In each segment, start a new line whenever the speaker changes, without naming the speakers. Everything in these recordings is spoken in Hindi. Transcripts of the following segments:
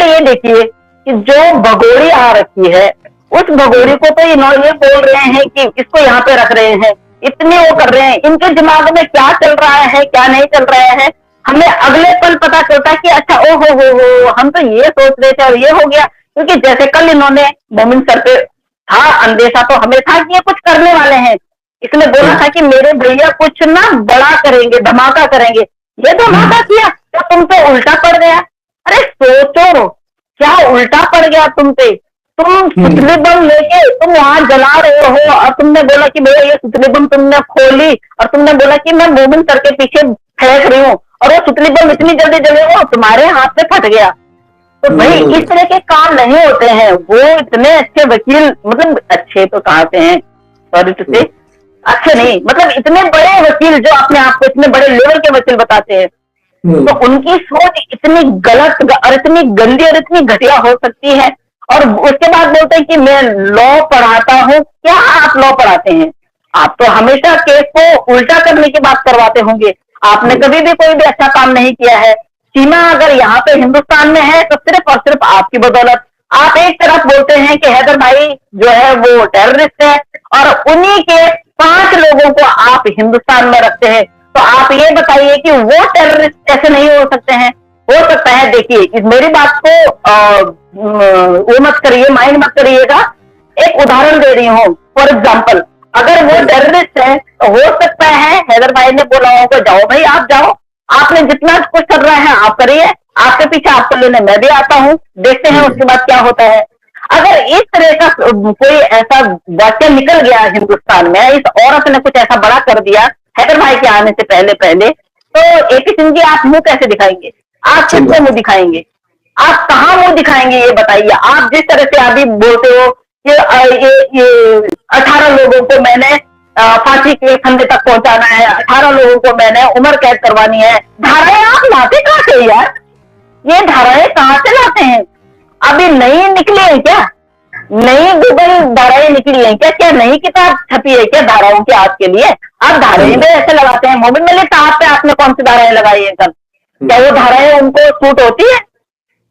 ये देखिए कि जो भगोड़ी आ रखी है, उस भगोड़ी को तो इन्होंने ये बोल रहे हैं कि इसको यहाँ पे रख रहे हैं, इतने वो कर रहे हैं, इनके दिमाग में क्या चल रहा है क्या नहीं चल रहा है, हमें अगले पल पता चलता है कि अच्छा ओ हो, हम तो ये सोच रहे थे और ये हो गया। क्योंकि जैसे कल इन्होंने मोमिन सर पे था अंदेशा, तो हमें था कि ये कुछ करने वाले हैं, इसने बोला था कि मेरे भैया कुछ ना बड़ा करेंगे, धमाका करेंगे, ये धमाका किया तो तुम पे उल्टा पड़ गया। अरे सोचो क्या उल्टा पड़ गया तुम पे, तुम सुतली बम लेके तुम वहां जला रहे हो और तुमने बोला कि भैया ये सुतली बम तुमने खोली और तुमने बोला कि मैं मोमिन सर के पीछे फेंक रही हूँ और वो सुतली बम इतनी जल्दी जले वो तुम्हारे हाथ में फट गया। तो भाई इस तरह के काम नहीं होते हैं। वो इतने अच्छे वकील, मतलब अच्छे तो कहाँ से हैं, सॉरी टू से, अच्छे नहीं, मतलब इतने बड़े वकील जो अपने आप को इतने बड़े लेवल के वकील बताते हैं, तो उनकी सोच इतनी गलत और इतनी गंदी और इतनी घटिया हो सकती है। और उसके बाद बोलते हैं कि मैं लॉ पढ़ाता हूँ। क्या आप लॉ पढ़ाते हैं? आप तो हमेशा केस को उल्टा करने की बात करवाते होंगे। आपने कभी भी कोई भी अच्छा काम नहीं किया है। सीमा अगर यहाँ पे हिंदुस्तान में है तो सिर्फ और सिर्फ आपकी बदौलत। आप एक तरफ बोलते हैं कि हैदर भाई जो है वो टेररिस्ट है और उन्हीं के 5 लोगों को आप हिंदुस्तान में रखते हैं। तो आप ये बताइए कि वो टेररिस्ट कैसे नहीं हो सकते हैं? हो सकता है। देखिए इस मेरी बात को वो मत करिए, माइंड मत करिएगा। एक उदाहरण दे रही हूँ। फॉर एग्जाम्पल, अगर वो टेररिस्ट है तो हो सकता है हैदर भाई ने बोला होगा जाओ भाई आप जाओ, आपने जितना कुछ कर रहा है आप करिए, आपके पीछे आपको लेने मैं भी आता हूँ, देखते हैं उसके बाद क्या होता है। अगर इस तरह का कोई ऐसा वाक्य निकल गया हिंदुस्तान में, इस औरत ने कुछ ऐसा बड़ा कर दिया हैदर भाई के आने से पहले पहले, तो एपी सिंह जी आप मुंह कैसे दिखाएंगे? आप किसको मुंह दिखाएंगे? आप कहाँ मुंह दिखाएंगे ये बताइए। आप जिस तरह से अभी बोलते हो कि ये 18 लोगों को मैंने फांसी के फंदे तक पहुंचाना है, 18 लोगों को मैंने उम्र कैद करवानी है, धाराएं आप लाते कहाँ से यार? ये धाराएं कहाँ से लाते हैं? अभी नई निकली है क्या? नई गूगल धाराएं निकली है क्या? क्या नई किताब छपी है क्या धाराओं की आज के लिए? आप धाराएं भी ऐसे लगाते हैं। मोमिन मलिक साहब पे आपने कौन सी धाराएं लगाई है कल? क्या वो धाराएं उनको सूट होती है?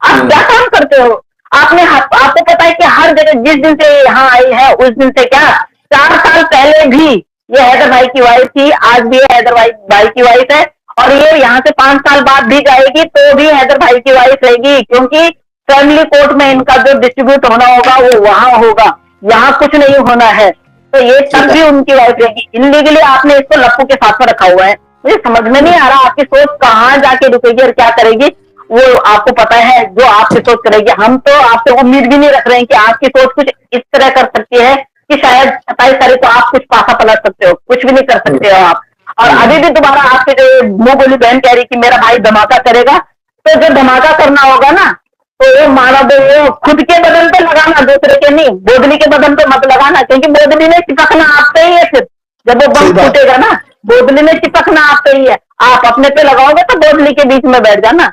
आप क्या काम करते हो? आपको पता है कि हर जगह जिस दिन से यहाँ आई है उस दिन से क्या 4 साल पहले भी ये हैदर भाई की वाइफ थी, आज भी हैदर भाई की वाइफ है और ये यहाँ से 5 साल बाद भी जाएगी तो भी हैदर भाई की वाइफ रहेगी, क्योंकि फैमिली कोर्ट में इनका जो डिस्ट्रीब्यूट होना होगा वो वहां होगा, यहाँ कुछ नहीं होना है। तो ये तब भी उनकी वाइफ रहेगी। इनलीगली आपने इसको लप्पू के साथ में रखा हुआ है। मुझे समझ में नहीं आ रहा आपकी सोच कहाँ जाके रुकेगी और क्या करेगी, वो आपको पता है जो आपकी सोच करेगी। हम तो आपसे उम्मीद भी नहीं रख रहे हैं कि आपकी सोच कुछ इस तरह कर सकती है कि शायद 27 तारीख को आप कुछ पासा पलट सकते हो। कुछ भी नहीं कर सकते हो आप। और अभी भी दोबारा आपके जो मुंह बोली बहन कह रही कि मेरा भाई धमाका करेगा, तो जो धमाका करना होगा ना तो वो मारा दो, वो खुद के बदन पे लगाना, दूसरे के नहीं। बोदली के बदन पे मत लगाना, क्योंकि बोदली में चिपकना आप पे ही है। फिर जब वो बम फूटेगा ना, बोदली में चिपकना आप पे ही है। आप अपने पे लगाओगे तो बोदली के बीच में बैठ जाना,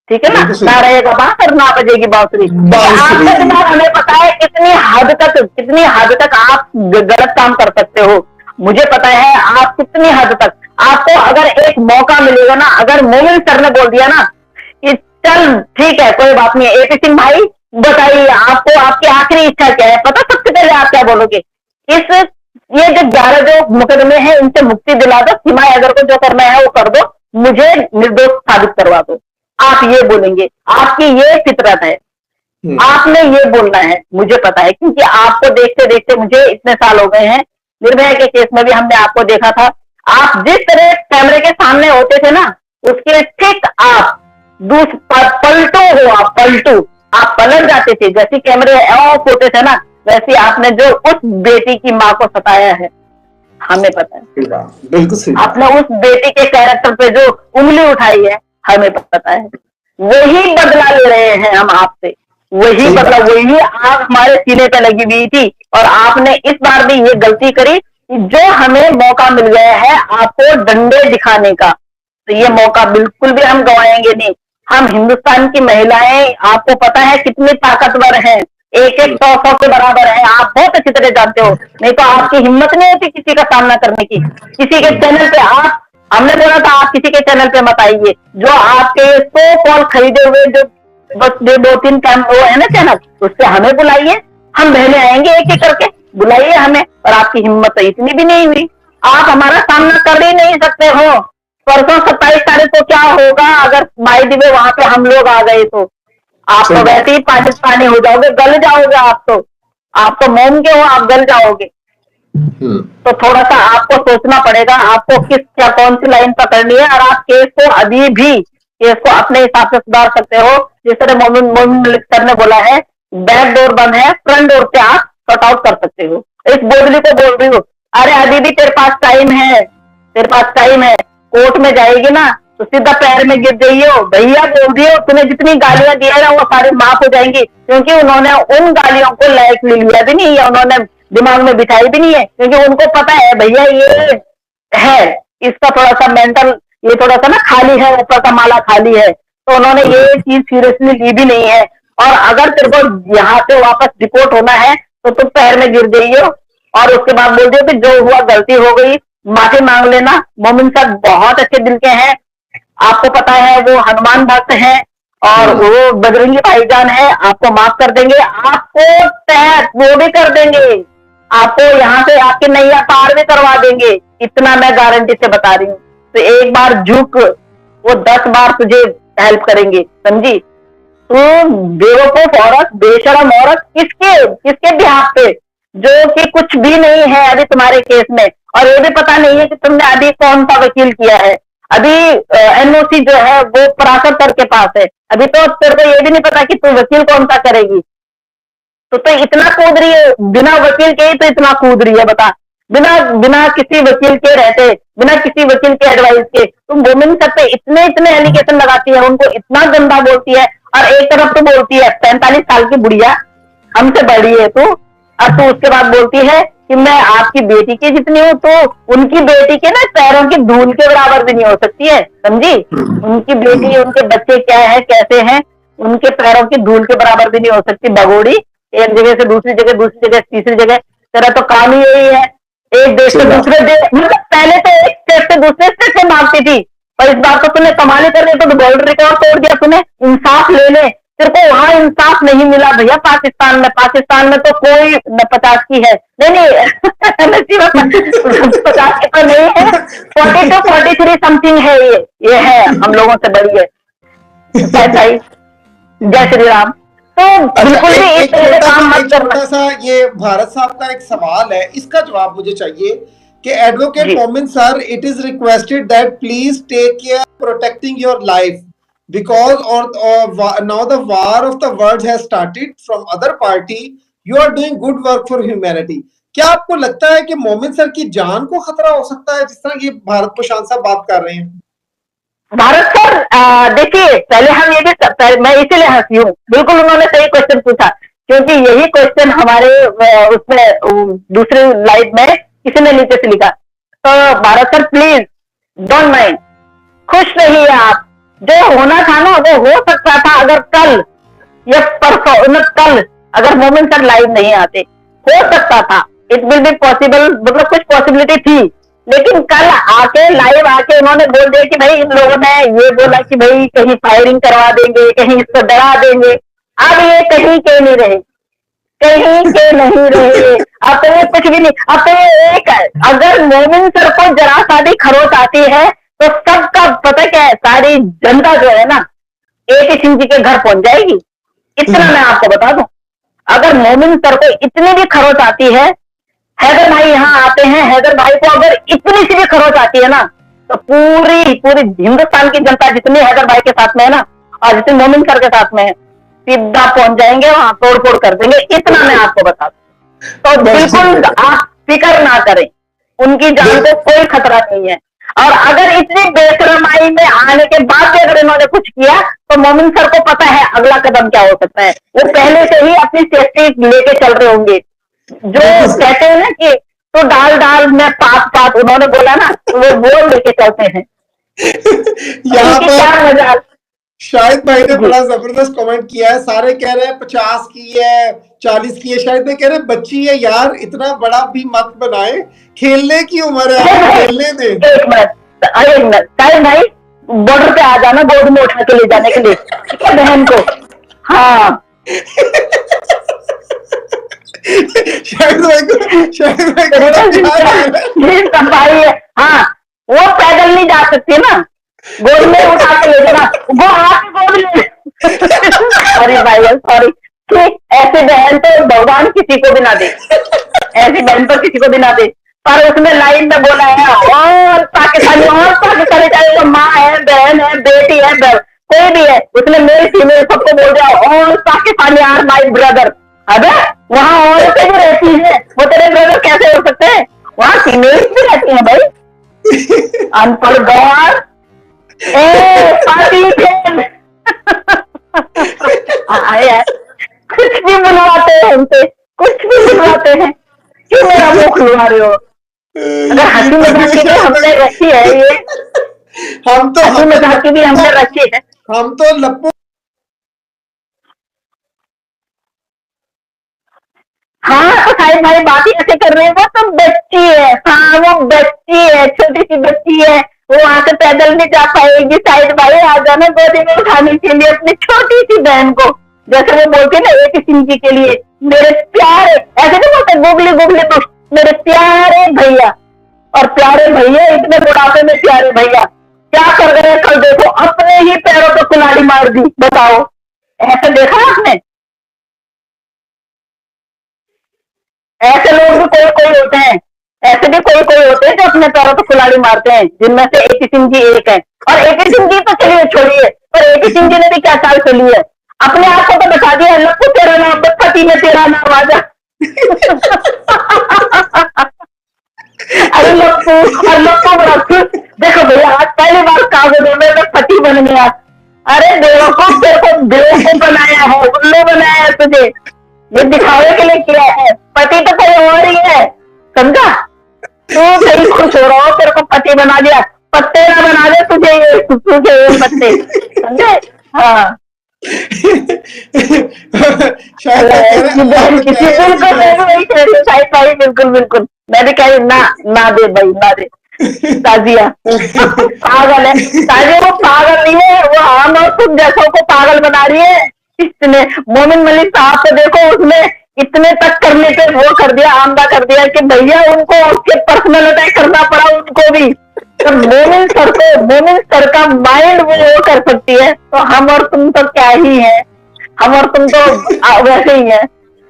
ठीक है ना? ना रहेगा बांसुरी, ना बजेगी बांसुरी। आपका दिमाग हमें पता है कितनी हद तक आप गलत काम कर सकते हो। मुझे पता है आप कितनी हद तक। आपको अगर एक मौका मिलेगा ना, अगर मोमिन सर ने बोल दिया ना कि चल ठीक है कोई बात नहीं, एपी सिंह भाई बताइए आपको आपकी आखिरी इच्छा क्या है? पता सबसे पहले आप क्या बोलोगे? ये जो 11 जो मुकदमे हैं इनसे मुक्ति दिला दो, सीमा हैदर को जो करना है वो कर दो, मुझे निर्दोष साबित करवा दो। आप ये बोलेंगे, आपकी ये फितरत है, आपने ये बोलना है, मुझे पता है। क्योंकि आपको देखते देखते मुझे इतने साल हो गए हैं। निर्भया के केस में भी हमने आपको देखा था। आप जिस तरह कैमरे के सामने होते थे ना, उसके ठीक आप पलटू हो, आप पलट जाते थे। जैसे कैमरे ऑफ होते थे ना, वैसे आपने जो उस बेटी की माँ को सताया है, हमें पता है।
बिल्कुल सही।
आपने उस बेटी के कैरेक्टर पे जो उंगली उठाई है, हमें पता है। वही बदला ले रहे हैं हम आपसे, वही बदला, वही आग हमारे सीने पे लगी हुई थी। और आपने इस बार भी ये गलती करी कि जो हमें मौका मिल गया है आपको डंडे दिखाने का, तो ये मौका बिल्कुल भी हम गवाएंगे नहीं। हम हिंदुस्तान की महिलाएं आपको पता है कितनी ताकतवर हैं, एक 100 के बराबर है। आप बहुत अच्छी तरह जानते हो, नहीं तो आपकी हिम्मत नहीं होती किसी का सामना करने की। किसी के चैनल पे हमने बोला था आप किसी के चैनल पे मत आइए। जो आपके 100 कॉल खरीदे हुए जो बस 2-3 काम वो है ना चैनल, उससे हमें बुलाइए, हम बहने आएंगे एक एक करके, बुलाइए हमें। और आपकी हिम्मत तो इतनी भी नहीं हुई, आप हमारा सामना कर ही नहीं सकते हो। परसों 27 तारीख को क्या होगा अगर बाई द वे वहां पे हम लोग आ गए तो? आप तो वैसे ही पाकिस्तानी हो जाओगे, गल जाओगे आप तो मोम के हो, आप गल जाओगे। तो थोड़ा सा आपको सोचना पड़ेगा, आपको किस क्या कौन सी लाइन पकड़नी है। और आप केस को अभी भी केस को अपने हिसाब से सुधार सकते हो। जिस तरह मोमिन मोमिन मलिक सर ने बोला है, बैक डोर बंद है, फ्रंट डोर से आप शॉर्ट आउट कर सकते हो। इस बोधली को बोल रही हो, अरे अभी भी तेरे पास टाइम है, तेरे पास टाइम है। कोर्ट में जाएगी ना तो सीधा पैर में गिर जाइयो, भैया बोल दियो, तुम्हें जितनी गालियां दी है ना वो सारी माफ हो जाएंगी। क्योंकि उन्होंने उन गालियों को लाइक ले लिया भी नहीं है, उन्होंने दिमाग में बिठाई भी नहीं है, क्योंकि उनको पता है भैया ये है, इसका थोड़ा सा मेंटल, ये थोड़ा सा ना खाली है, ऊपर का माला खाली है। तो उन्होंने ये चीज सीरियसली ली भी नहीं है। और अगर तेरे को यहाँ से वापस डिपोर्ट होना है तो तुम पैर में गिर जाइयो और उसके बाद बोल दियो कि जो हुआ गलती हो गई, माफी मांग लेना। मोमिन साहब बहुत अच्छे दिल के हैं, आपको पता है वो हनुमान भक्त हैं और वो बजरंगी भाईजान है, आपको माफ कर देंगे, आपको तहत वो भी कर देंगे, आपको यहाँ से आपकी नैया पार भी करवा देंगे, इतना मैं गारंटी से बता रही हूँ। तो एक बार झुक, वो 10 बार तुझे हेल्प करेंगे, समझी? तू बेवकूफ औरत, बेशरम औरत, किसके किसके बिहाफ पे, जो कि कुछ भी नहीं है अभी तुम्हारे केस में। और ये भी पता नहीं है कि तुमने अभी कौन सा वकील किया है। अभी एनओसी जो है वो पराशर सर के पास है, अभी तो तेरे को ये भी नहीं पता कि तू वकील कौन सा करेगी। तो इतना कूद रही है, बिना वकील के ही तो इतना कूद रही है, बता। बिना बिना किसी वकील के रहते, बिना किसी वकील के एडवाइस के तुम मोमिन सर पे इतने इतने एलिगेशन लगाती है, उनको इतना गंदा बोलती है। और एक तरफ तो बोलती है 45 साल की बुढ़िया, हमसे बड़ी है तू, और तू उसके बाद बोलती है कि मैं आपकी बेटी की जितनी हूँ, तो उनकी बेटी के ना पैरों की धूल के बराबर भी नहीं हो सकती है, समझी? उनकी बेटी, उनके बच्चे क्या है, कैसे हैं, उनके पैरों की धूल के बराबर भी नहीं हो सकती भगोड़ी। एक जगह से दूसरी जगह, दूसरी जगह तीसरी जगह, तेरा तो काम ही यही है, एक देश से दूसरे देश, मतलब पहले तो एक स्टेट से दूसरे स्टेट से मांगती थी, पर इस बार तो तूने कमाल ही कर रही, तो वर्ल्ड रिकॉर्ड तोड़ दिया तूने। इंसाफ ले ले, तेरे को वहां इंसाफ नहीं मिला भैया पाकिस्तान में। पाकिस्तान में तो कोई 50 की है, नहीं नसीब 50 की तो नहीं है, 42 43 समथिंग है, ये है हम लोगों से बड़ी है। भाई जय श्री राम। तो बिल्कुल भी इस तरह से काम मत करना।
छोटा सा ये भारत साहब का एक सवाल है, इसका जवाब मुझे चाहिए कि advocate Momin sir, it is requested that please take care protecting your life because now the war of the words has started from other party. You are doing good work for humanity. क्या आपको लगता है कि मोमिन सर की जान को खतरा हो सकता है, जिस तरह ये भारत प्रशांत साहब बात कर रहे हैं?
भारत सर देखिए, पहले हम ये भी, मैं इसीलिए हंसी हूँ, बिल्कुल उन्होंने सही क्वेश्चन पूछा, क्योंकि यही क्वेश्चन हमारे उसमें दूसरे लाइव में किसी ने नीचे से लिखा। तो Bharat sir please don't mind, खुश रहिए आप। जो होना था ना वो हो सकता था, अगर कल या परसों न कल अगर मोमिन सर लाइव नहीं आते, हो सकता था, इट विल बी पॉसिबल, मतलब कुछ पॉसिबिलिटी थी। लेकिन कल आके लाइव आके उन्होंने बोल दिया कि भाई इन लोगों ने ये बोला कि भाई कहीं फायरिंग करवा देंगे, कहीं इसको डरा देंगे। अब ये कहीं के नहीं रहे, कहीं के नहीं रहे, अब तो ये कुछ भी नहीं। अब तो ये एक, अगर मोमिन सर को जरा सा भी खरोच आती है तो सबका पता क्या है, सारी जनता जो है ना एक ही सिंह जी के घर पहुंच जाएगी, इतना मैं आपको बता दूं। अगर मोमिन सर को इतनी भी खरोच आती है, हैदर भाई यहाँ आते हैं, हैदर भाई को अगर इतनी सी भी खरोच आती है ना, तो पूरी पूरी हिंदुस्तान की जनता जितनी हैदर भाई के साथ में है ना और जितनी मोमिन सर के साथ में है, सीधा पहुंच जाएंगे वहां, तोड़ फोड़ कर देंगे, इतना मैं आपको बता दूं। तो बिल्कुल आप फिक्र ना करें, उनकी जान को कोई खतरा नहीं है। और अगर इतनी बेशरमाई में आने के बाद भी अगर इन्होंने कुछ किया तो मोमिन सर को पता है अगला कदम क्या हो सकता है, वो पहले से ही अपनी सेफ्टी लेके चल रहे होंगे। जो कहते हैं ना कि तो डाल डाल में पात पात, उन्होंने बोला ना, तो वो लेके चलते हैं।
यहाँ पर क्या शाहिद भाई ने बड़ा जबरदस्त कमेंट किया है, सारे कह रहे हैं 50 की है, 40 की है, शाहिद भाई कह रहे हैं बच्ची है यार, इतना बड़ा भी मत बनाए, खेलने की उम्र है, खेलने दे।
एक मिनट शाहिद भाई, बॉर्डर पे आ जाना, गोद में उठा के ले जाने के लिए, ठीक है बहन को, हाँ
शाहिद भाई को बड़ा प्यार आ रहा है।
जिसका भाई है, हाँ वो पैदल नहीं जा सकती ना, गोद में उठा के ले जाना, वो आके गोद ले। अरे भाई सॉरी कि ऐसी बहन तो भगवान किसी को भी ना दे, ऐसी बहन तो किसी को भी ना दे। पर उसने लाइन में बोला है और पाकिस्तानी चाहे वो माँ है, बहन है, बेटी है, कोई भी है, उसने मेल फीमेल सबको बोल दिया और पाकिस्तानी आर माई ब्रदर। अबे वहाँ औरतें भी रहती है, वो तेरे ब्रदर कैसे हो सकते हैं? वहाँ फीमेल भी रहती है भाई। अनपढ़ गौर कुछ भी बुलवाते हैं हमसे, कुछ भी बुलवाते हैं, क्यों मेरा मुंह खुलवा रहे हो? अगर हंसी मजाक की भी हमने रखी है ये,
हम तो
हंसी मजाक की भी हमने रखी है,
हम तो लप्पू।
हाँ तो साहिब भाई बात ही ऐसे कर रहे हैं, वो तो बच्ची है, हाँ वो बच्ची है, छोटी सी बच्ची है, वो वहां से पैदल नहीं जा पाएगी। साहिब भाई आ जाना गोदी में उठाने के लिए अपनी छोटी सी बहन को, जैसे वो बोलते ना एक सिंह जी के लिए मेरे प्यारे, ऐसे नहीं बोलते गुगली गुगली तो मेरे प्यारे भैया। और प्यारे भैया इतने बुढ़ापे में प्यारे भैया क्या कर रहे हैं? कल देखो अपने ही पैरों पर कुल्हाड़ी मार दी, बताओ ऐसे देखा आपने? ऐसे लोग भी कोई कोई होते हैं, ऐसे भी कोई कोई होते हैं जो अपने पैरों पर कुल्हाड़ी मारते हैं, जिनमें से एक सिंह जी एक है। और एक सिंह जी तो चलिए छोड़िए, पर एक सिंह जी ने भी क्या चाल चली है, अपने आप को तो बता दिया, लप्पू तेरा नाम पति में तेरा नाम आजा। अरे लप्पू और लप्पू बड़ा खुश, देखो भैया आज पहली बार कागजों में मैं पति बन गया। अरे बेवकूफ, तेरे को बेवकूफ बनाया है, उल्लू बनाया है तुझे, ये दिखावे के लिए किया है, पति तो कोई और ही है, समझा? तू सही खुश हो रहा हो, तेरे को पति बना दिया, पत्ते ना बना दे तुझे ये पत्ते, समझे? हाँ बिल्कुल बिल्कुल, मैं भी कह ना ना दे भाई ना दे। ताजिया पागल है, ताजिया वो पागल नहीं है, वो हम और तुम जैसों को पागल बना रही है। इसने मोमिन मलिक साहब को देखो, उसने इतने तक करने के वो कर दिया, आमदा कर दिया कि भैया उनको उसके पर्सनल अटैक करना पड़ा उनको भी। तो मोमिन सर का माइंड वो कर सकती है, तो हम और तुम तो क्या ही है, हम और तुम तो वैसे ही है।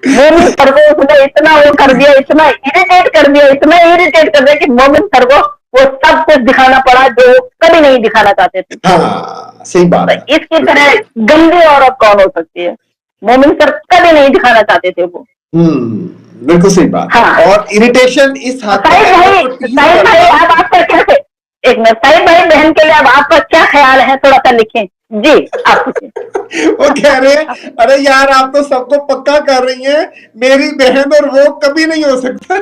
मोमिन सर को उसने इतना वो कर दिया, इतना इरिटेट कर दिया कि मोमिन सर को वो सब कुछ दिखाना पड़ा जो कभी नहीं दिखाना चाहते थे।
हाँ, सही बात है।
इसकी तरह गंदी औरत कौन हो सकती है? मोमिन सर कभी नहीं दिखाना चाहते थे वो।
बिल्कुल सही बात। हाँ। और इरिटेशन इस हद तक
साहिब भाई अब आपका कैसे, एक मिनट साहिब भाई बहन के लिए अब आपका क्या ख्याल है, थोड़ा सा लिखें जी आप।
वो कह रहे हैं अरे यार आप तो सबको पक्का कर रही हैं, मेरी बहन और वो कभी नहीं हो सकता।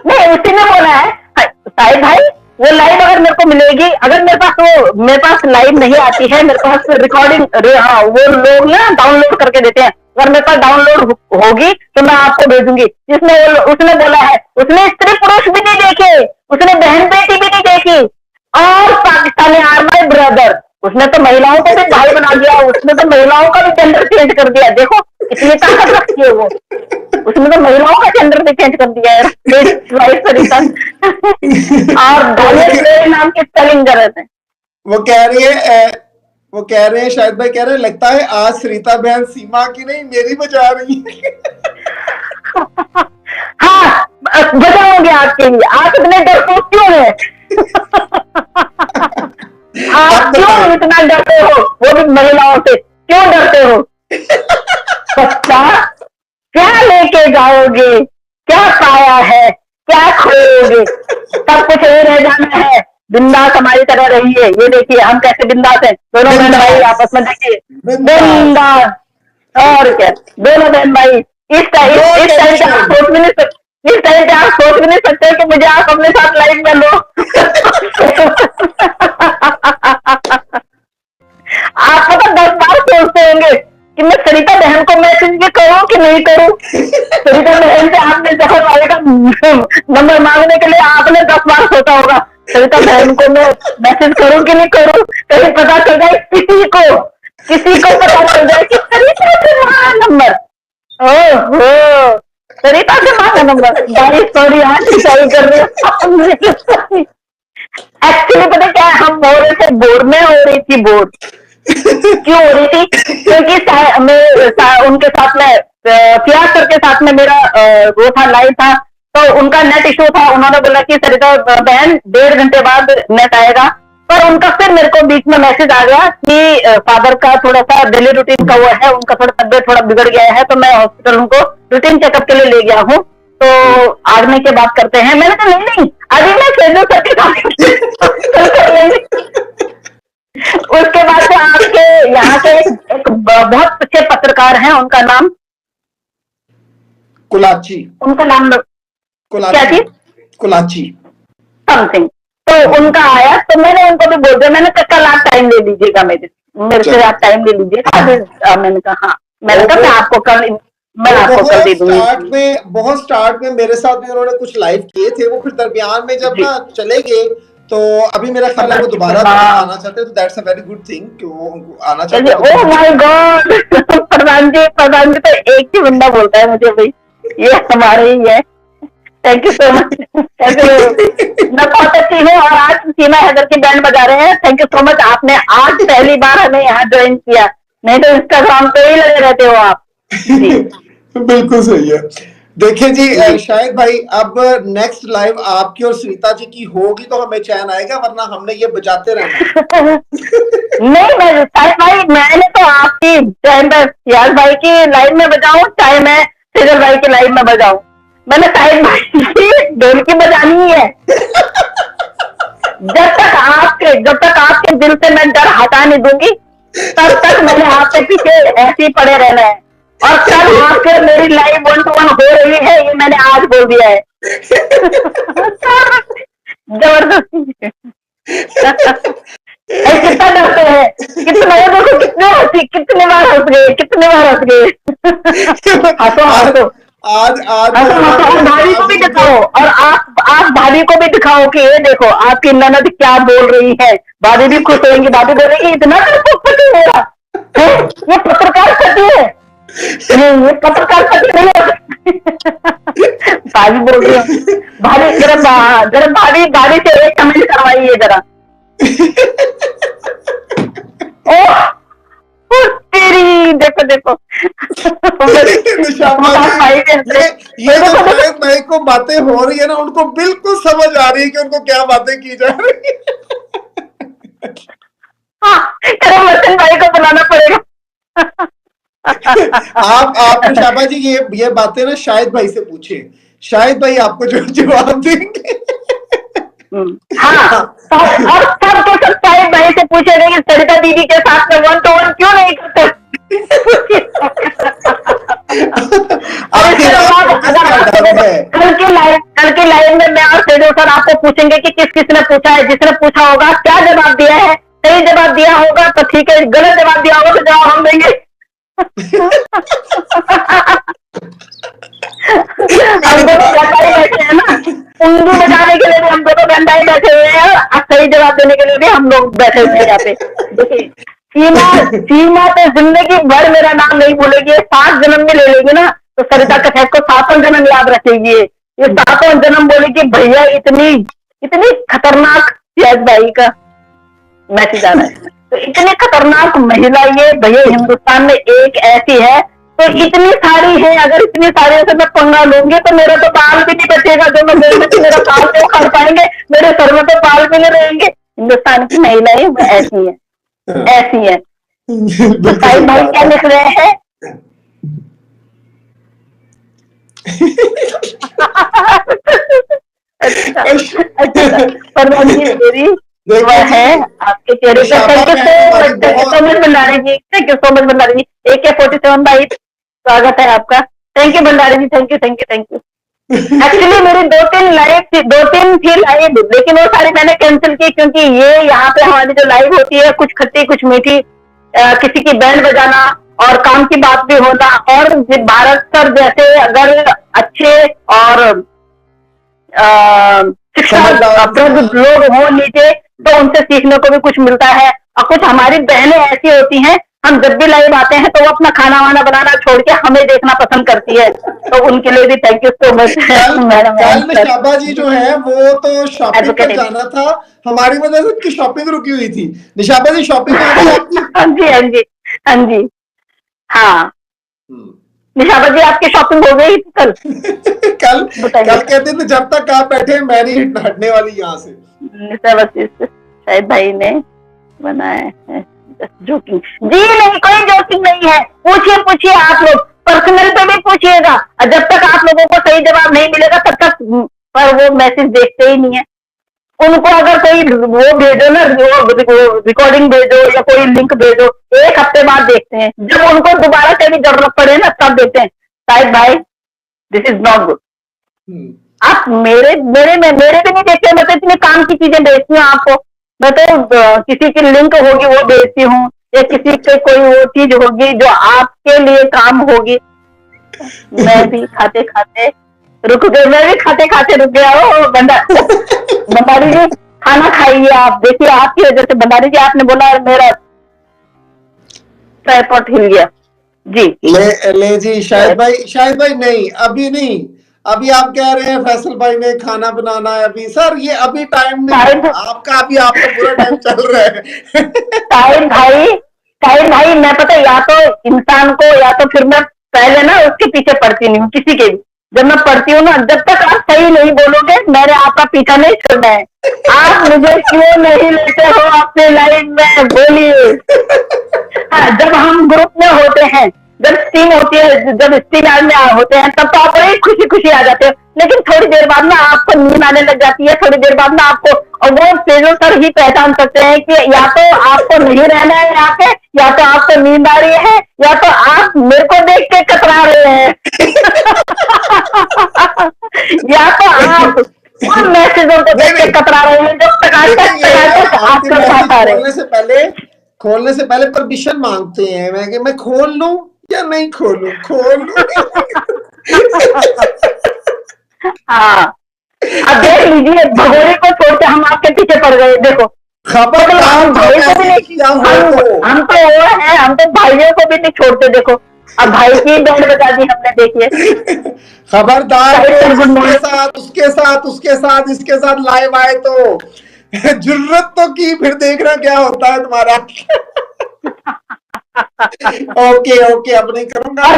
नहीं उसी ने बोला है साहिब भाई, वो लाइव अगर मेरे को मिलेगी, अगर मेरे पास लाइव नहीं आती है, मेरे पास रिकॉर्डिंग, हाँ वो लोग ना डाउनलोड करके देते हैं, अगर मेरे पास डाउनलोड होगी तो मैं आपको भेजूंगी। उसने बोला है, उसने स्त्री पुरुष भी नहीं देखे, उसने बहन बेटी भी नहीं देखी, और पाकिस्तानी आर माई ब्रदर, उसने तो महिलाओं को भी भाई बना दिया, उसने तो महिलाओं का भी जेंडर चेंज कर दिया। देखो इतनी ताकत रखती है वो, उसने तो महिलाओं का जेंडर भी चेंज कर दिया है। और नाम की स्पेलिंग गलत है।
वो कह रहे हैं शायद भाई कह रहे हैं लगता है आज सरिता बहन सीमा की नहीं मेरी बजा रही है।
हाँ बजाओगे आपके लिए, आप इतने डरपोक क्यों है? आप क्यों इतना डरते हो, वो भी महिलाओं से क्यों डरते हो? बच्चा क्या लेके जाओगे, क्या पाया है, क्या खोओगे, सब कुछ यही रह जाना है। बिंदास हमारी तरह रहिए। ये देखिए हम कैसे बिंदास हैं, दोनों बहन भाई आपस में, देखिए बिंदास। और क्या दोनों बहन भाई, इस टाइम आप सोच भी नहीं सकते, इस टाइम पे आप सोच भी नहीं सकते कि मुझे आप अपने साथ लाइफ में लो। आप पता 10 बार सोचते होंगे कि मैं सरिता बहन को मैसेज भी करूं कि नहीं करूं। सरिता बहन से आपने जफर वाले का नंबर मांगने के लिए आपने 10 बार सोचा होगा, सरिता बहन को मैं मैसेज करूं कि नहीं करूं, कहीं पता चल जाए किसी को किसी को पता चल जाए कि सरिता से मांगा नंबर, ओहो सरिता से मांगा नंबर, भाई सॉरी आज सही कर रहे हो। एक्चुअली पता क्या है, हम हो रहे थे बोर में, हो रही थी बोर, क्यों हो रही थी, क्योंकि उनके साथ में फियाज सर के साथ में मेरा वो था, लाइव था, तो उनका नेट इशू था। उन्होंने बोला कि सरिता बहन 1.5 घंटे बाद नेट आएगा, पर उनका फिर मेरे को बीच में मैसेज आ गया कि फादर का थोड़ा सा डेली रूटीन का वो है, उनका थोड़ा तबियत थोड़ा बिगड़ गया है, तो मैं हॉस्पिटल उनको रूटीन चेकअप के लिए ले गया हूँ, तो आने के बाद करते हैं। मैंने कहा नहीं अभी मैं फेसबुक करके कर लेंगे। उसके बाद से आपके यहाँ के एक बहुत अच्छे पत्रकार हैं, उनका नाम
कुलाची,
उनका नाम क्या चीज
कुलाची
समथिंग, तो उनका आया, तो मैंने उनको भी बोल दिया, मैंने कहा कल आप टाइम ले लीजिएगा, मेरे से आप टाइम ले लीजिएगा। मैंने कहा हाँ, मैंने कहा मैं आपको कल दे दूंगी।
बहुत स्टार्ट में मेरे साथ भी उन्होंने कुछ लाइव किए थे, वो फिर दरमियान में जब ना चले गए, तो अभी मेरा ख्याल है वो दोबारा आना चाहते हैं, तो that's a very good thing कि वो आना चाहते हैं।
ओह माय गॉड, प्रधान जी तो एक ही बंदा बोलता है मुझे, भाई ये हमारे ही है। थैंक यू सो मच, मैं बहुत अच्छी हूँ, और आज सीमा हैदर की बैंड बजा रहे हैं। थैंक यू सो मच, आपने आज पहली बार हमें यहाँ ज्वाइन किया, नहीं तो इंस्टाग्राम पे ही लगे रहते हो आप।
बिल्कुल सही है। देखिए जी शायद भाई, अब नेक्स्ट लाइव आपकी और सरिता जी की होगी तो हमें चैन आएगा, वरना हमने ये बजाते रहना।
नहीं मैं शायद भाई, मैंने तो आपकी चाहे यार भाई की लाइव में बजाऊं, चाहे मैं सेजल भाई की लाइव में बजाऊं, मैंने शायद भाई की ढोलकी बजानी है। जब तक आपके दिल से मैं डर हटा नहीं दूंगी, तब तक मैंने आपके पीछे ऐसे ही पड़े रहना है। और कल आपके मेरी लाइव 1-to-1 हो रही है, ये मैंने आज बोल दिया है। जबरदस्ती कितना डरते हैं, कितने देखो, कितने बार हंस गए। हंसो
आज
भाभी को भी दिखाओ, और आप भाभी को भी दिखाओ कि ये देखो आपकी ननद क्या बोल रही है। भाभी भी खुश होंगी, भाभी बोलेगी इतना पति मेरा है, ये पत्रकार पति है, ये पत्रकार पति नहीं है। भाभी बोल रही है, भाभी जरा भाभी से एक कमेंट करवाइए जरा। ओह तेरी, देखो
भाई को बातें हो रही है ना, उनको बिल्कुल समझ आ रही है कि उनको क्या बातें की जा रही है।
हाँ, वचन भाई को बुलाना पड़ेगा।
आप शाबा जी ये बातें ना शाहिद भाई से पूछे, शाहिद भाई आपको जो जवाब देंगे।
हाँ, और सब शाहिद भाई से पूछेंगे कि सरिता दीदी के साथ में 1-to-1 क्यों नहीं करते। कल की लाइव में मैं और सेजल सर आपको पूछेंगे कि किसने पूछा है, जिसने पूछा होगा क्या जवाब दिया है, सही जवाब दिया होगा तो ठीक है, गलत जवाब दिया होगा तो जवाब हम देंगे। हम दोनों बैठे हैं ना, उंगली बजाने के लिए भी हम दोनों गंडाई बैठे हुए हैं, और सही जवाब देने के लिए भी हम लोग बैठे हुए हैं यहाँ पे। देखिए सीमा तो जिंदगी भर मेरा नाम नहीं भूलेगी, 7 जन्म में ले लेगी ना, तो सरिता कथक को 7वां जन्म याद रखेगी। ये 7वां जन्म बोलेगी भैया इतनी खतरनाक, फियाज भाई का मैसेज आ रहा है, तो इतनी खतरनाक महिला ये भैया हिंदुस्तान में एक ऐसी है, तो इतनी सारी है, अगर इतनी सारी से मैं पंगा लूंगी तो मेरा तो बाल भी नहीं बचेगा, जो मैं मेरा बाल नहीं उखाड़ पाएंगे, मेरे सर में तो बाल भी नहीं रहेंगे। हिंदुस्तान की महिलाएं ऐसी है, ऐसी है। भाई क्या लिख रहे हैं? अच्छा परवान जी मेरी दुआ है आपके चेहरे पर। Thank you so much Bhandari ji, thank you so much Bhandari ji. AK-47 भाई स्वागत है आपका। Thank you Bhandari ji, thank you. Actually मेरी 2-3 थी लाइव, लेकिन वो सारी मैंने कैंसिल की, क्योंकि ये यहाँ पे हमारी जो लाइव होती है कुछ खट्टी कुछ मीठी, किसी की बैंड बजाना और काम की बात भी होना, और भारत सर जैसे अगर अच्छे और शिक्षाप्रद लोग हो नीचे, तो उनसे सीखने को भी कुछ मिलता है। और कुछ हमारी बहनें ऐसी होती हैं, हम जब भी लाइव आते हैं तो वो अपना खाना वाना बनाना छोड़ के हमें देखना पसंद करती है, तो उनके लिए भी thank you so much madam.
कल निशाबा जी जो है वो तो शॉपिंग पर
Advocate।
जाना था, हमारी वजह से उनकी शॉपिंग रुकी हुई थी। निशाबा जी शॉपिंग हो गई आपकी?
हाँ जी, हाँ जी, हाँ जी, हाँ। निशाबा जी आपकी शॉपिंग हो गई कल?
कल
बताइए।
कहते थे जब तक आप बैठे मैं नहीं हटने वाली यहाँ से।
निशाबा जी शायद भाई ने बनाया है जोकिंग। जी नहीं, कोई जोकिंग नहीं है। पूछिए पूछिए, आप लोग पर्सनल पे भी पूछिएगा, और जब तक आप लोगों को सही जवाब नहीं मिलेगा तब तक पर वो मैसेज देखते ही नहीं है। उनको अगर कोई वो भेजो ना, वो रिकॉर्डिंग भेजो या कोई लिंक भेजो, एक हफ्ते बाद देखते हैं। जब उनको दोबारा कभी जरूरत पड़े ना तब देखते हैं, शायद भाई दिस इज नॉट गुड। आप मेरे मेरे में मेरे भी नहीं देखते। मैं तो इतने काम की चीजें भेजती हूँ आपको। मैं तो किसी की लिंक होगी वो भेजती हूँ, या किसी के कोई वो चीज होगी जो आपके लिए काम होगी। मैं भी खाते खाते रुक गई, मैं भी खाते खाते रुक गया। ओ भंडारी जी खाना खाइए आप। देखिए आपकी वजह से भंडारी जी, आपने बोला मेरा ट्राइपॉड हिल गया जी।
ले जी शाहिद भाई नहीं, अभी नहीं, अभी आप कह रहे हैं फैसल भाई ने खाना बनाना है अभी। सर ये अभी टाइम नहीं है आपका, अभी आपका पूरा टाइम चल रहा है।
शाहिद भाई मैं पता या तो इंसान को, या तो फिर मैं पहले ना उसके पीछे पड़ती नहीं हूँ किसी के भी। जब मैं पढ़ती हूँ ना, जब तक आप सही नहीं बोलोगे मैंने आपका पीछा नहीं छोड़ना है। आप मुझे क्यों नहीं लेते हो अपने लाइन में, बोलिए। हाँ, जब हम ग्रुप में होते हैं, जब टीम होती है, जब स्टीम में होते हैं, तब तो आप बड़े खुशी खुशी आ जाते हो। लेकिन थोड़ी देर बाद ना आपको नींद आने लग जाती है, थोड़ी देर बाद ना आपको, और वो फेजल सर ही पहचान सकते हैं कि या तो आपको नहीं रहना है यहाँ पे, या तो आपको नींद आ रही है, या तो आप मेरे को देख के कतरा रहे हैं या तो आप उन मैसेजों को देख के कतरा रहे हैं जो आपके साथ आ रहे हैं।
खोलने से पहले परमिशन मांगते हैं, मैं खोल लूं या नहीं खोलूं, खोल लूं।
हाँ, अब देख लीजिए, भगोड़े को छोड़ के हम आपके पीछे पड़ गए। देखो
खबर
हम भाई को भी नहीं, हम तो वो है, हम तो भाइयों को भी नहीं छोड़ते। देखो अब भाई की बैंड बजा दी हमने, देखिए।
खबरदार उसके साथ इसके साथ लाइव आए तो जरूरत तो की, फिर देखना क्या होता है तुम्हारा। ओके अब नहीं करूंगा।
और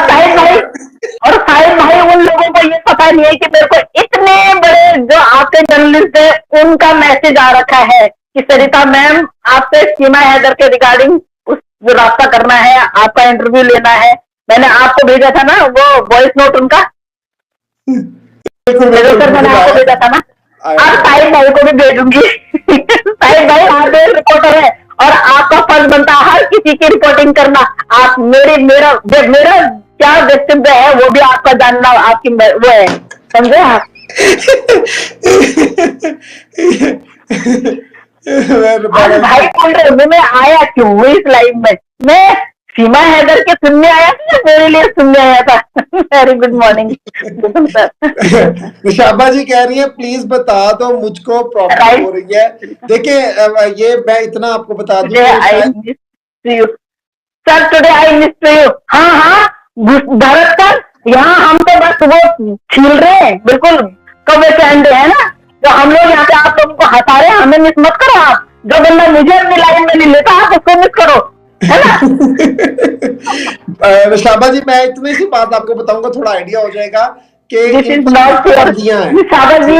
शायद भाई उन लोगों को ये पता नहीं है कि मेरे को इतने बड़े जो आपके जर्नलिस्ट है उनका मैसेज आ रखा है कि सरिता मैम आपसे सीमा हैदर के रिगार्डिंग उस जो रास्ता करना है, आपका इंटरव्यू लेना है। मैंने आपको भेजा था ना वो वॉइस नोट उनका, सर मैंने आपको भेजा था ना। अब साहिब भाई को भी भेजूंगी। साहिब भाई आप रिपोर्टर है और आपका फर्ज बनता है हर किसी की रिपोर्टिंग करना। आप मेरा क्या व्यक्तित्व है वो भी आपका जानना आपकी वो है, समझे आप। भाई बोल रहे मैं आया क्यों इस लाइव में, मैं सीमा हैदर के सुनने आया था या मेरे लिए सुनने आया था। वेरी गुड मॉर्निंग
निशाबा जी कह रही है प्लीज बता दो मुझको प्रॉब्लम हो रही है। देखिए ये मैं इतना आपको बता दूं
sir, today I miss you. हाँ भरत सर, यहाँ हम तो बस वो छील रहे हैं, बिल्कुल कब्जे के अंडे है ना, जो हम लोग यहाँ पे आप लोगों को हंसा रहे हैं। हमें मिस मत करो आप, जो बंदा मुझे अपनी लाइन में नहीं लेता आप उसको मिस करो, है ना।
निशाबा जी मैं इतनी सी बात आपको बताऊंगा, थोड़ा आइडिया हो जाएगा कि
निशाबा जी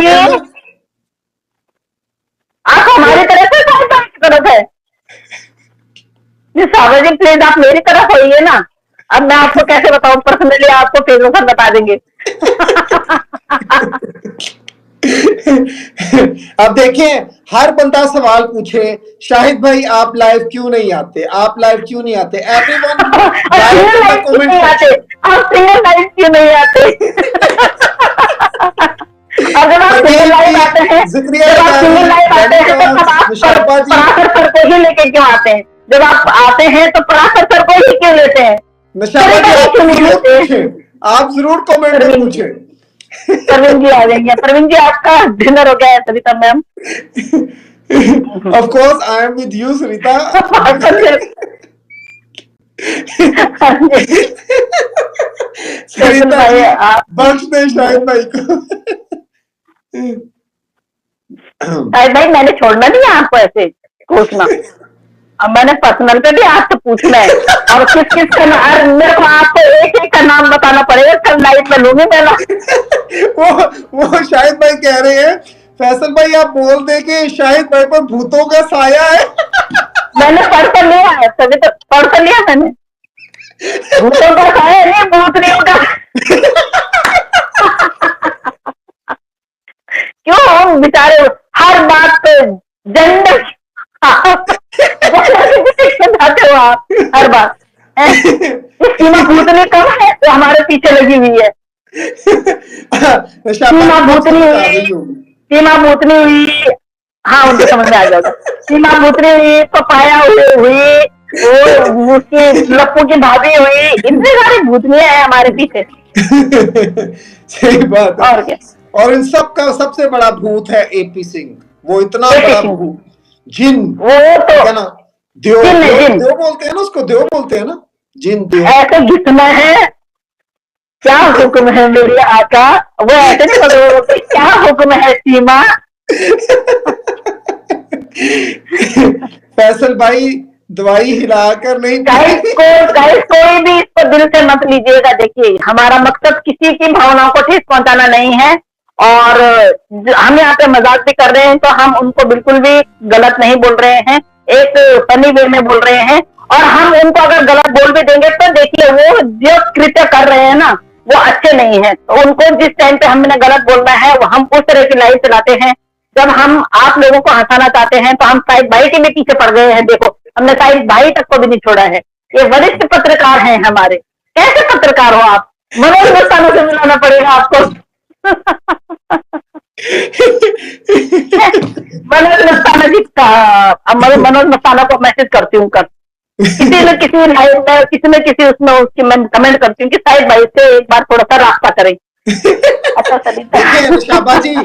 आप हमारी तरफ से तरफ है। निशाबा जी प्लीज आप मेरी तरफ होइए ना। अब मैं आपको कैसे बताऊं, पर्सनली आपको फेसबुक पर बता देंगे।
अब देखिए हर बंदा सवाल पूछे शाहिद भाई आप लाइव क्यों नहीं आते, आप लाइव क्यों नहीं आते। एवरीवन
कमेंट आते, आप सिंगल लाइव क्यों नहीं आते। अगर आप सिंगल लाइव आते हैं, जब आप सिंगल लाइव आते हैं तो पराशर सर को ही लेके क्यों आते हैं। जब आप आते हैं तो पराशर सर को ही क्यों लेते हैं।
आप जरूर कमेंट में पूछे।
प्रवीण जी आ जाएंगे। प्रवीण जी आपका डिनर हो गया है Sarita ma'am.
Of course I am with you Sarita.
हाँ जी। फैसल
सरिता
भाई
जी
आप,
बख्श दे शाहिद भाई को।
शाहिद भाई मैंने छोड़ना नहीं है आपको ऐसे पूछना। अब मैंने पर्सनल पे भी आपसे पूछना है, और किस किस का नाम, मेरे को आपको एक एक का नाम बताना पड़ेगा, कल नाइट में लूंगी मैं ना।
वो वो शाहिद भाई कह रहे हैं, फैसल भाई आप बोल दे कि शाहिद भाई पर भूतों का साया है।
मैंने पढ़ कर लिया है, तभी तो पढ़ कर लिया मैंने। भूतों का साया नहीं, भूत नहीं होगा। क्यों हम बेचारे हर बात पे जेंडर जाते हो आप हर बात है? ये सीमा भूतनी कब है तो हमारे पीछे लगी हुई है। सीमा भूतनी हुई, सीमा भूतनी हुई, हाँ उनको समझ में आ जाएगा। सीमा भूतनी हुई, पपाया हुई, वो उसकी लप्पू की भाभी हुई, इतने सारे भूतनियां हैं हमारे पीछे।
सही बात है।
और क्या,
और इन सब का सबसे बड़ा भूत है एपी सिंह, वो इतना
AP
बड़ा
सिंह।
भूत, जिन,
वो तो
क्या ना, देव
जिन है,
देव
जिन।
देव बोलते हैं ना उसको, देव बोलते हैं ना, जिन देव।
ऐसे घिसना है, क्या हुक्म है मेरी आका, वो ऐसे नहीं बोलते, क्या हुक्म है सीमा।
फैसल भाई दवाई हिलाकर नहीं
गाइस कोई भी इसको दिल से मत लीजिएगा। देखिए हमारा मकसद किसी की भावनाओं को ठेस पहुंचाना नहीं है, और हम यहाँ पे मजाक भी कर रहे हैं तो हम उनको बिल्कुल भी गलत नहीं बोल रहे हैं, एक फनी वे में बोल रहे हैं। और हम उनको अगर गलत बोल भी देंगे तो देखिए वो जो कृत्य कर रहे हैं ना वो अच्छे नहीं है, तो उनको जिस टाइम पे हमने गलत बोलना है वो हम उस तरह की लाइफ चलाते हैं। जब हम आप लोगों को हंसाना चाहते हैं तो हम शाहिद भाई के भी पीछे पड़ गए हैं। देखो हमने शाहिद भाई तक को भी नहीं छोड़ा है, ये वरिष्ठ पत्रकार हैं हमारे। कैसे पत्रकार हो आप, मनोज मस्ताना से मिलाना पड़ेगा आपको। मनोज मस्ताना जी का, अब मैं मनोज मस्ताना को मैसेज करती हूँ, कर किसी न किसी लाइव में, किसी न किसी उसमें उसकी मैं कमेंट करती हूँ कि शाहिद भाई से एक बार थोड़ा सा रास्ता करें। अच्छा सरिता,
देखिए शाबा जी,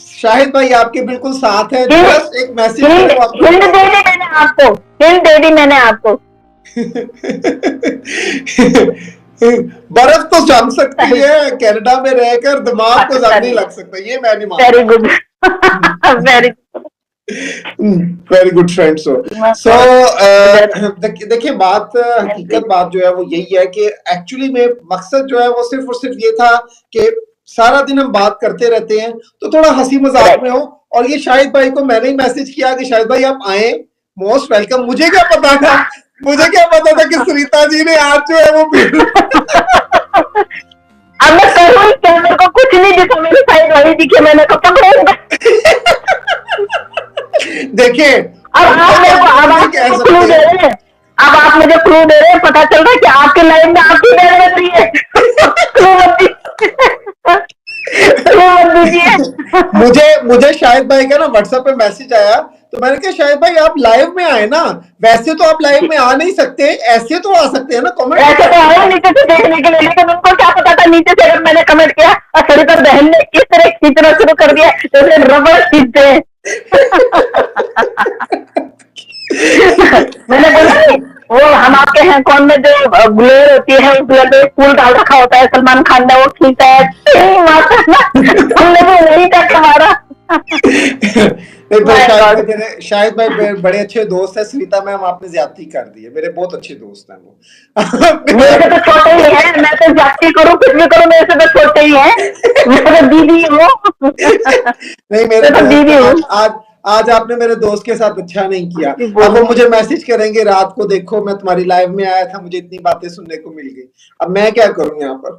शाहिद भाई आपके बिल्कुल साथ है, बस एक मैसेज
हिंद हिंद दे दी मैंने आपको, हिंद दे दी मैंने आपको।
बर्फ तो जम सकती है, कनाडा में रहकर दिमाग को जम नहीं लग सकता, ये मैं नहीं मानता।
Very good, very
very good friend. So देखिए बात, हकीकत बात जो है वो यही है कि एक्चुअली में मकसद जो है वो सिर्फ और सिर्फ ये था कि सारा दिन हम बात करते रहते हैं तो थोड़ा हंसी मजाक में हो, और ये शाहिद भाई को मैंने ही मैसेज किया कि शाहिद भाई आप आए, मोस्ट वेलकम। मुझे क्या पता था कि सरिता जी ने आज जो है वो
अब मैं करूँ क्या, मेरे को कुछ नहीं दिखा, मेरे शाहिद भाई दिखे, मैंने तो पकड़े।
देखिए
अब आप मेरे को, अब आप क्लू दे रहे हैं, अब आप मुझे क्लू दे रहे हैं, पता चल रहा है कि आपकी लाइफ में आपकी बेल बन रही है। क्लू मत दीजिए।
मुझे शाहिद भाई का ना व्हाट्सएप पे मैसेज आया, तो मैंने कहा शाहिद भाई आप लाइव में आए ना, वैसे तो आप लाइव में आ नहीं सकते, ऐसे तो आ सकते हैं ना कमेंट।
ऐसे तो आया नीचे से देखने के लिए, लेकिन उनको क्या पता था नीचे से अगर मैंने कमेंट किया और सरिता बहन ने इस तरह खींचना शुरू कर दिया जैसे रबड़ खींचते हैं। मैंने बोला नहीं, वो हम आपके हैं कौन में जो ग्लेयर होती है उस ग्लेयर में फूल डाल रखा होता है, सलमान खान ने वो खींचा है, हमने भी नहीं तक हमारा।
शायद भाई बड़े अच्छे दोस्त है, सरिता मैम आपने ज्यादती कर दी है, मेरे बहुत अच्छे दोस्त हैं वो।
मेरे तो छोटे ही है, मैं तो ज्यादती करूँ कुछ भी करूँ मेरे से तो छोटे ही है, मैं तो दीदी हूँ।
नहीं मेरे
तो दीदी हूँ।
आज आपने मेरे दोस्त के साथ अच्छा नहीं किया। अब वो मुझे मैसेज करेंगे रात को, देखो मैं तुम्हारी लाइव में आया था, मुझे इतनी बातें सुनने को मिल गई, अब मैं क्या करूं यहाँ पर।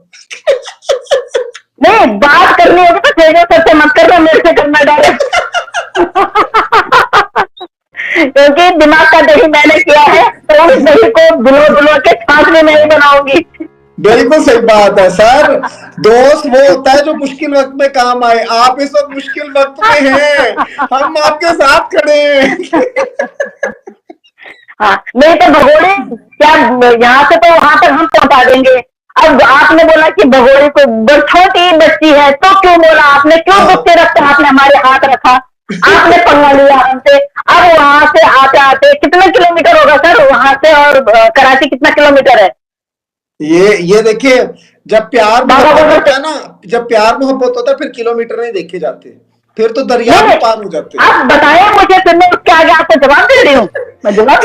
नहीं बात करनी होगी तो तेजो सर से मत करना, मेरे से करना डायरेक्ट। क्योंकि दिमाग का दही मैंने किया है तो उस दही को बुलो के छाछ में नहीं बनाऊंगी।
बिल्कुल सही बात है सर, दोस्त वो होता है जो मुश्किल वक्त में काम आए, आप इस वक्त मुश्किल वक्त में हैं, हम आपके साथ खड़े हैं।
हाँ नहीं तो भगोड़े क्या, यहाँ से तो वहां तक हम पहुंचा देंगे। अब आपने बोला कि भगोड़े को छोटी बच्ची है तो क्यों बोला आपने, क्यों गुस्से रखते आपने हमारे हाथ रखा, आपने पंगा लिया हमसे, अब वहां से आते आते कितने किलोमीटर होगा सर वहां से, और कराची कितना किलोमीटर है?
ये देखिए, जब प्यार
बाघा
मोहब्बत
बॉर्डर
होता
से।
है ना, जब प्यार मोहब्बत होता है फिर किलोमीटर नहीं देखे जाते, फिर तो दरिया
नहीं
भी
नहीं,
पार हो जाते हैं।
आप बताए मुझे, फिर मैं उसके आगे आपको जवाब दे रही हूँ, मैं जवाब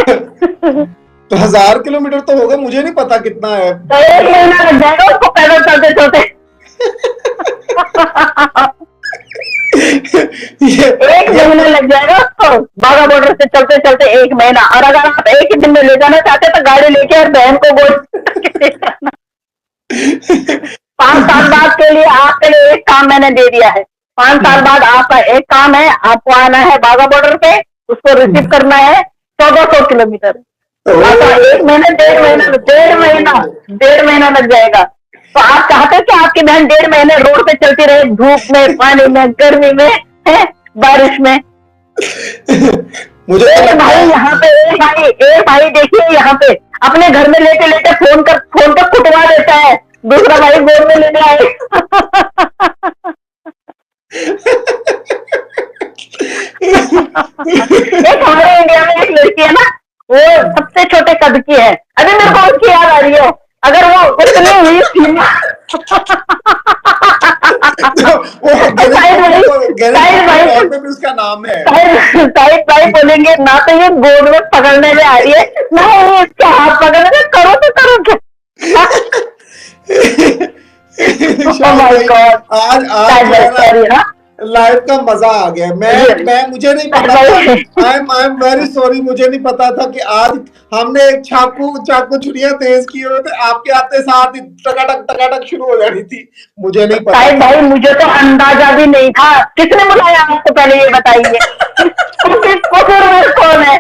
तो 1000 किलोमीटर तो होगा, मुझे नहीं पता कितना है।
तो 1 महीना लग जाएगा उसको पैदल चलते चलते।
ये
1 महीना
ये
लग जाएगा उसको बाघा बॉर्डर से चलते चलते, 1 महीना। और अगर आप एक ही दिन में ले जाना चाहते तो गाड़ी लेके और बहन को गोद करके ले जाना। 5 साल बाद के लिए आपके लिए एक काम मैंने दे दिया है। 5 साल बाद आपका एक काम है, आपको आना है बाघा बॉर्डर पे, उसको रिसीव करना है 1400 किलोमीटर। तो 1 महीने, 1.5 महीना, 1.5 महीना, 1.5 महीना लग जाएगा। तो आप चाहते हो कि आपकी बहन 1.5 महीने रोड पे चलती रहे, धूप में, पानी में, गर्मी में, है, बारिश में?
मुझे तो
एक
लगता
भाई यहाँ
है
पे, एक भाई देखिए यहाँ पे अपने घर में लेटे लेटे फोन कर कुटवा देता है, दूसरा भाई गोद में लेने आए। एक हमारे इंडिया में एक लड़की है ना, वो सबसे छोटे कद की है, अभी मेरे को उसकी याद आ रही है। अगर वो इतनी हुई फीमेल,
वो
शायद भाई, शायद भाई,
रिकॉर्ड में भी उसका नाम है।
शाहिद भाई बोलेंगे ना तो ये गोद में पकड़ने में आ रही है, ना ये इसके हाथ पकड़ने में, करो तो करो क्या?
शायद
माय
भाई,
गॉड,
आज
शाहिद
जो है
भाई सॉरी।
ना,
हाँ,
लाइफ का मजा आ गया। मैं मुझे नहीं पता था, आई एम वेरी सॉरी, मुझे नहीं पता था कि आज हमने एक चाकू छुरियां तेज की हुई थे, आपके आते साथ ही टकाटक शुरू हो जानी थी, मुझे नहीं पता
शाहिद
था।
भाई मुझे तो अंदाजा भी नहीं था। किसने बुलाया आपको, पहले ये बताइए। कौन है?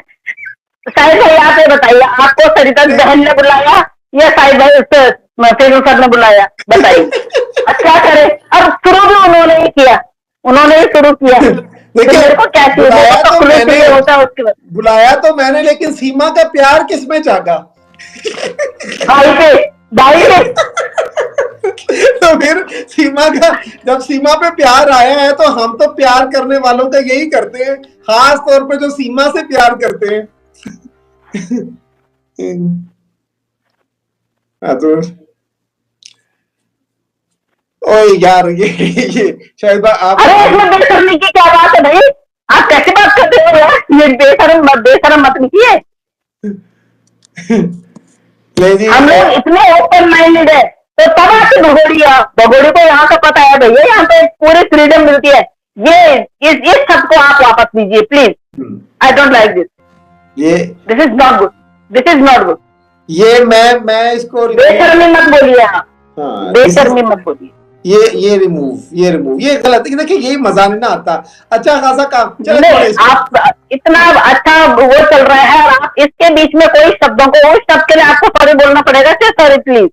शाहिद भाई आप ये बताइए, आपको सरिता बहन ने बुलाया या शाहिद भाई उससे फेरू सर ने बुलाया, बताइए। अब क्या करे, अब शुरू भी उन्होंने ही किया, उन्होंने ही शुरू किया, तो
देखिए,
मेरे को क्या चाहिए,
बुलाया
तो
तो
खुले
मैंने
चाहिए होता है उसके बाद।
बुलाया तो मैंने, लेकिन सीमा का प्यार किसमें जागा?
भाई पे, भाई पे।
तो फिर सीमा का, जब सीमा पे प्यार आया है तो हम तो प्यार करने वालों का यही करते हैं, खास तौर पे जो सीमा से प्यार करते हैं। तो ओए यार, ये शायद आप
अरे इसमें बेशर्मी की क्या बात है भाई, आप कैसे बात करते हो यार, ये बेशरम मत लिखिए।
ले जी,
हम लोग इतने ओपन माइंडेड है, तो तब आके भगोड़ी को यहाँ का पता है भैया, यहाँ पे पूरी फ्रीडम मिलती है। ये इस शब्द को आप वापस लीजिए please, I don't like this,
ये
this is not good, this is not good.
ये मैं इसको
बेशर्मी मत बोलिए आप,
हाँ,
बेशर्मी मत बोलिए।
ये रिमूव, ये गलत है। देखिए, ये मजा नहीं ना आता। अच्छा खासा काम, चलो
नहीं, आप इतना अच्छा वो चल रहा है और आप इसके बीच में कोई शब्दों को, उस शब्द के लिए आपको सॉरी बोलना पड़ेगा, सॉरी प्लीज।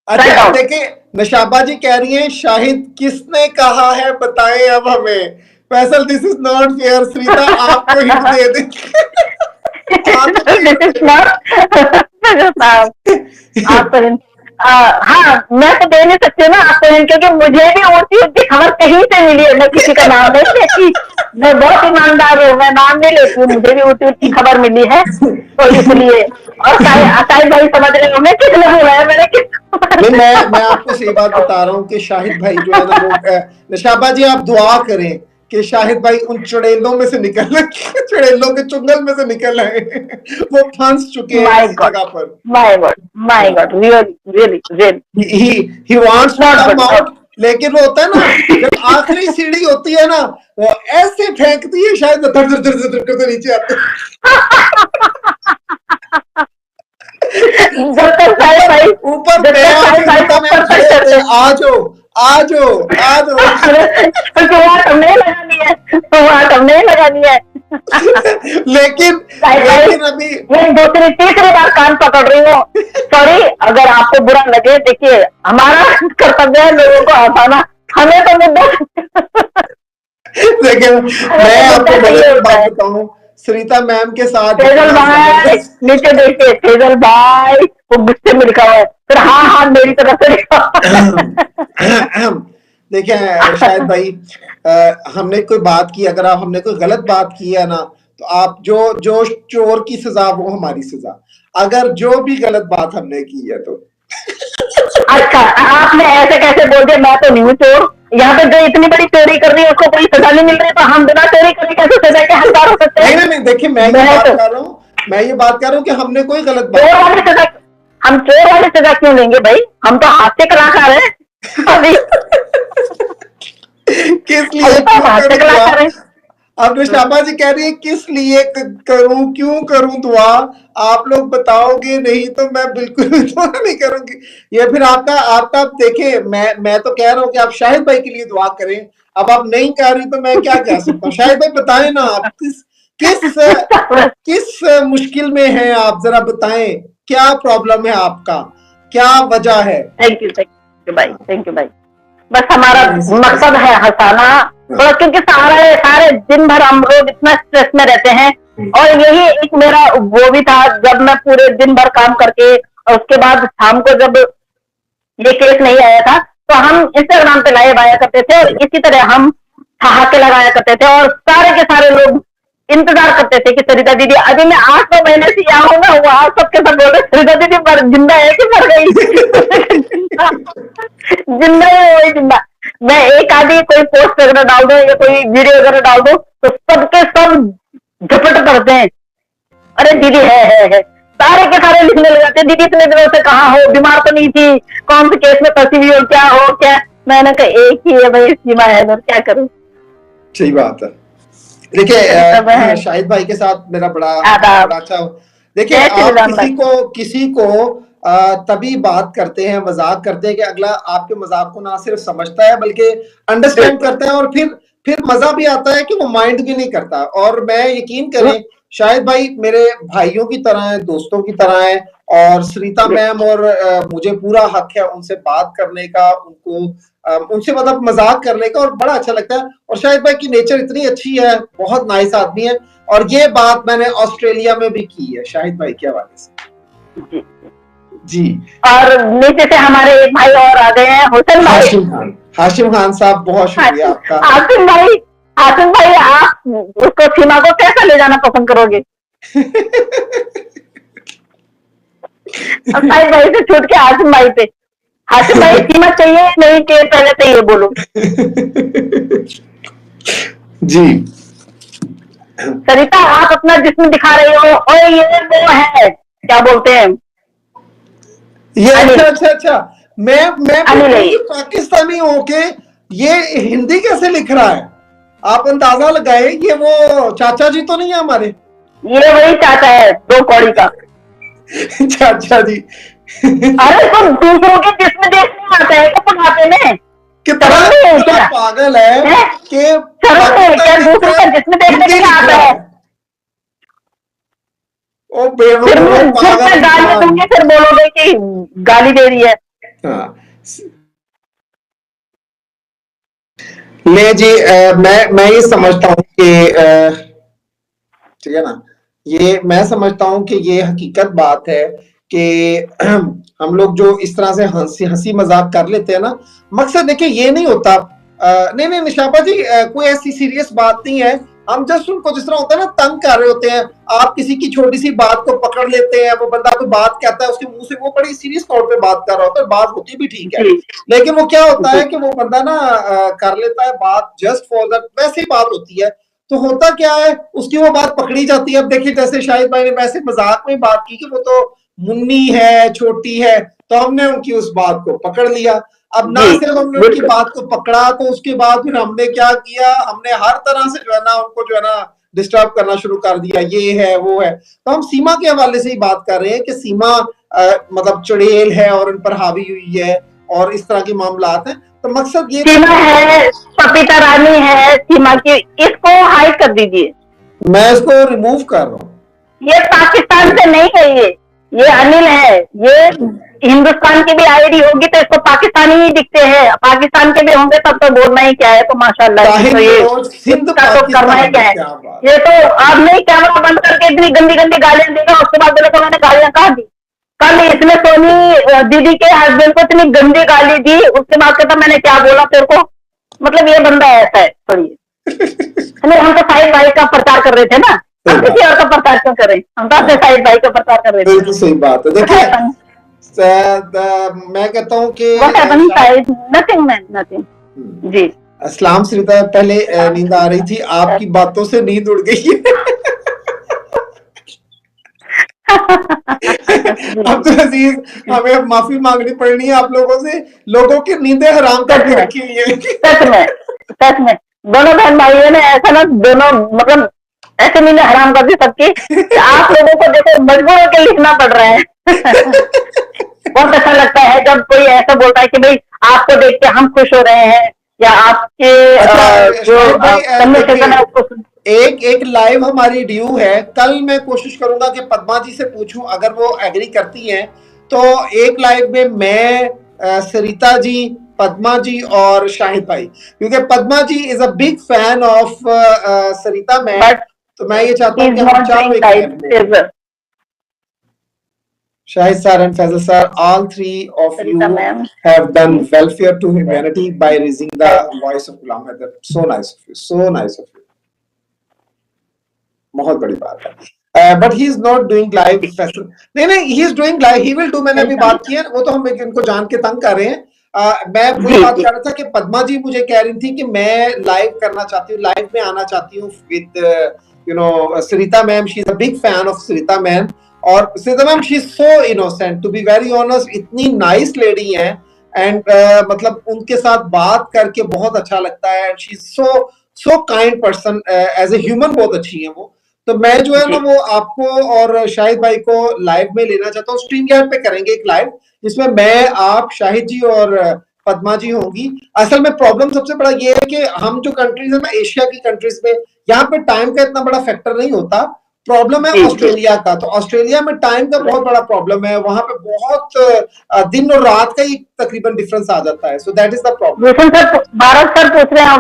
अच्छा देखिए, नशाबा जी कह रही हैं, शाहिद किसने कहा है बताएं अब हमें। Faisal, this is not fair, Shrita आपको हिट दे दे।
हाँ, मैं तो दे नहीं सकती हूँ ना आपको, क्योंकि मुझे भी ऊँची ऊँची खबर कहीं से मिली है, मैं किसी का नाम नहीं लेती, मैं बहुत ईमानदार हूँ, मैं नाम नहीं लेती हूँ, मुझे भी ऊँची ऊँची खबर मिली है, तो इसलिए। और साहिद भाई समझ रहे हो मैं किसने बोला है, मैंने
नहीं, मैं आपको सही बात बता रहा हूँ कि शाहिद भाई जो है ना, वो नशाबा जी आप दुआ करें कि शाहिद भाई उन चुड़ैलों में से निकल आए, चुड़ैलों के चुंगल में से निकल आए, वो फंस चुके हैं इस जगह पर।
My God,
he wants to come out, लेकिन वो होता है ना, जब आखिरी सीढ़ी होती है ना, वो ऐसे फेंकती है, शायद धर धर धर धर करके नीचे आते ऊपर आ जाओ आ जाओ आ जाओ।
हमने लगानी है।
लेकिन अभी
मैं दूसरी तीसरी बार कान पकड़ रही हूँ, सॉरी अगर आपको बुरा लगे। देखिए, हमारा कर्तव्य है लोगों को हंसाना, हमें तो मुद्दा।
देखिए, मैं आपको बात बताऊं, सरिता मैम के साथ
फेजल भाई नीचे देखिए, फेजल भाई वो गुस्से में लिखा हुआ है, फिर हाँ मेरी तरफ से लिखा।
देखिए शायद भाई, हमने कोई बात की, अगर हमने कोई गलत बात की है ना, तो आप जो जो चोर की सजा वो हमारी सजा, अगर जो भी गलत बात हमने की है तो।
अच्छा, आपने ऐसे कैसे बोल दिया, मैं तो नहीं हूँ चोर, यहाँ पे जो इतनी बड़ी चोरी कर रही है उसको कोई सजा नहीं मिल रही, तो हम बिना चोरी करे कैसे सजा के हकदार हो सकते हैं?
नहीं, देखिए मैं ये बात कर रहा हूँ, मैं ये बात कर रहा हूँ कि हमने कोई गलत बात,
चोर वाली सजा, हम चोर वाली सजा क्यों लेंगे भाई, हम तो हास्य कलाकार हैं अभी।
किस लिए
हास्य कलाकार हैं।
अब निशाबा जी कह रही है किस लिए करूं, क्यों करूं दुआ, आप लोग बताओगे नहीं तो मैं बिल्कुल भी दुआ नहीं करूंगी। ये फिर आपका देखिए, मैं तो कह रहा हूं कि आप शाहिद भाई के लिए दुआ करें, अब आप नहीं कह रही तो मैं क्या कह सकता हूँ। शाहिद भाई बताएं ना, आप किस मुश्किल में हैं आप, जरा बताएं क्या प्रॉब्लम है आपका, क्या वजह है।
थैंक यू भाई, थैंक यू भाई। बस हमारा मकसद है हंसाना, क्योंकि सारे दिन भर हम लोग इतना स्ट्रेस में रहते हैं, और यही एक मेरा वो भी था, जब मैं पूरे दिन भर काम करके और उसके बाद शाम को जब ये केस नहीं आया था तो हम इंस्टाग्राम पे लाइव आया करते थे, और इसी तरह हम ठहाके लगाया करते थे, और सारे के सारे लोग इंतजार करते थे कि सरिता दीदी, अभी मैं 8-9 महीने से यहाँ हूँ ना, वहां सबके सब बोल रहे सरिता दीदी मर जिंदा है कि मर गई। जिंदा है, वही जिंदा। मैं एक आदि कोई पोस्ट वगैरह डाल दो या कोई वीडियो वगैरह डाल दो तो सबके सब झपट करते हैं, अरे दीदी है। सारे के सारे लिखने लग जाते, दीदी इतने दिनों से कहाँ हो, बीमार तो नहीं थी, कौन से केस में फंसी हुई हो, क्या हो क्या। मैंने कहा एक ही है भाई, सीमा है, क्या करूं।
सही बात है। देखिए शाहिद भाई के साथ मेरा बड़ा अच्छा, देखिए आप किसी को तभी बात करते हैं, मजाक करते हैं कि अगला आपके मजाक को ना सिर्फ समझता है बल्कि अंडरस्टैंड करता है, और फिर मजा भी आता है कि वो माइंड भी नहीं करता। और मैं यकीन करें शाहिद भाई मेरे भाइयों की तरह है, दोस्तों की तरह है, और सरिता मैम और मुझे पूरा हक है उनसे बात करने का, उनसे मतलब मजाक करने का, और बड़ा अच्छा लगता है। और शाहिद भाई की नेचर इतनी अच्छी है, बहुत नाइस आदमी है, और ये बात मैंने ऑस्ट्रेलिया में भी की है शाहिद भाई के हवाले से। जी। और
नीचे से हमारे एक भाई और आ गए हैं, हुसैन भाई,
हाशिम खान साहब, बहुत शुक्रिया आपका।
हाशिम भाई आप उसको सीमा को कैसे ले जाना पसंद करोगे? शाहिद भाई से छूट के हाशिम भाई पे, हाशिम भाई सीमा चाहिए नहीं चाहिए, पहले तो ये बोलो।
जी
सरिता आप अपना जिस्म दिखा रही हो, और ये वो है क्या बोलते हैं
ये, अच्छा मैं पाकिस्तानी होके ये हिंदी कैसे लिख रहा है, आप अंदाजा लगाए, ये वो चाचा जी तो नहीं है हमारे?
ये वही चाचा है 2 कौड़ी का।
चाचा जी।
अरे तो दूसरों के जिस्म देखने आता है तो पढ़ाते में
कितना पागल है कि
दूसरों का जिस्म देखने के लिए आता है।
ओ
फिर गाली दूंगी, फिर बोलोगे कि गाली दे रही है।
ले जी, मैं ये समझता हूँ कि ठीक है ना, ये मैं समझता हूँ कि ये हकीकत बात है कि हम लोग जो इस तरह से हंसी मजाक कर लेते हैं ना, मकसद देखिए ये नहीं होता, नहीं निशाबा जी, कोई ऐसी सीरियस बात नहीं है, हम जस्ट उनको जिस तरह होता है ना तंग कर रहे होते हैं, आप किसी की छोटी सी बात को पकड़ लेते हैं, वो बंदा कोई बात कहता है उसके मुंह से, वो बड़ी सीरियस तौर पे बात कर रहा होता है, बात होती भी ठीक है, लेकिन वो क्या होता है कि वो बंदा ना कर लेता है बात जस्ट फॉर दैट, वैसी बात होती है, तो होता क्या है उसकी वो बात पकड़ी जाती है। अब देखिए जैसे शाहिद भाई ने वैसे मजाक में बात की कि वो तो मुन्नी है, छोटी है, तो हमने उनकी उस बात को पकड़ लिया। अब ना सिर्फ हमने उनकी बात को पकड़ा, तो उसके बाद फिर हमने क्या किया, हमने हर तरह से जो है ना उनको जो है ना डिस्टर्ब करना शुरू कर दिया, ये है वो है। तो हम सीमा के हवाले से ही बात कर रहे हैं कि सीमा मतलब चुड़ैल है और इन पर हावी हुई है और इस तरह के मामलात हैं। तो मकसद ये
सीमा है, पपीता रानी है सीमा की, इसको हाइड कर दीजिए।
मैं इसको रिमूव कर रहा हूँ।
ये पाकिस्तान से नहीं है, ये अनिल है, ये हिंदुस्तान की भी आईडी होगी तो इसको पाकिस्तानी ही दिखते हैं, पाकिस्तान के भी होंगे तब तो बोलना ही क्या है। तो माशाल्लाह तो ये तो करना है क्या है, ये तो आप नहीं कैमरा बंद करके इतनी गंदी गंदी गालियां देगा, उसके बाद बोले तो मैंने गालियां कहा दी। कल इसने सोनी दीदी के हस्बैंड को इतनी गंदी गाली दी, उसके बाद कहता मैंने क्या बोला तेरे को। मतलब ये बंदा ऐसा है, थोड़ी हम तो साहिद भाई का प्रचार कर रहे थे ना, हम किसी और का प्रचार क्यों करें, हम तो अपने शाहिद भाई का प्रचार कर रहे थे।
बिल्कुल सही बात है। देखिए मैं कहता हूँ कि
नथिंग मैन, नथिंग जी।
अस्सलाम सरिता, पहले नींद आ रही थी, आपकी बातों से नींद उड़ गई है। अब्दुल अजीज, हमें अब माफी मांगनी पड़नी है आप लोगों से, लोगों की नींदें हराम करके रखी हुई है।
सच में दोनों बहन भाइयों ने ऐसा ना, दोनों मतलब ऐसे नींदें हराम कर दी सबकी, आप लोगों को देखो मजबूर होकर लिखना पड़ रहा है। बहुत अच्छा लगता है जब कोई ऐसा बोलता है कि भाई आपको देख के हम खुश हो रहे हैं, या आपके जो कन्वर्सेशन है उसको।
एक लाइव हमारी ड्यू है, कल मैं कोशिश करूंगा कि पद्मा जी से पूछूं, अगर वो एग्री करती हैं तो एक लाइव में मैं, सरिता जी, पद्मा जी और शाहिद भाई, क्योंकि Padma ji is a big fan of Sarita ma'am, तो मैं ये चाहता हूँ कि हम चारों एक लाइव में, Shahid sir and Faisal sir, all three of you have done welfare to humanity by raising the voice of Ghulam Haider. So nice of you, so nice of you. बहुत बड़ी बात है। But he is not doing live festival. नहीं, he is doing live. He will do. मैंने अभी बात की है, वो तो हम इनको जान के तंग कर रहे हैं। मैं वही बात कर रहा था कि पद्मा जी मुझे कह रही थी कि मैं लाइव करना चाहती हूँ, लाइव में आना चाहती हूँ with Sarita ma'am. She is a big fan of Sarita ma'am. और Sarita ma'am, she is so innocent, to be very honest, इतनी नाइस लेडी है, एंड मतलब उनके साथ बात करके बहुत अच्छा लगता है, she is so kind person, as a human बहुत अच्छी है वो। तो मैं जो है ना वो आपको और शाहिद भाई को लाइव में लेना चाहता हूँ, स्ट्रीम यार्ड पे करेंगे एक लाइव, जिसमें मैं, आप, शाहिद जी और पद्मा जी होंगी। असल में प्रॉब्लम सबसे बड़ा ये है कि हम जो कंट्रीज है ना, एशिया की कंट्रीज में, यहाँ पे टाइम का इतना बड़ा फैक्टर नहीं होता, प्रॉब्लम है ऑस्ट्रेलिया का। तो ऑस्ट्रेलिया में टाइम का बहुत बड़ा प्रॉब्लम है, वहां पे बहुत दिन और रात का ही तकरीबन डिफरेंस आ जाता है, so that is the problem.
Bharat sir पूछ रहे हैं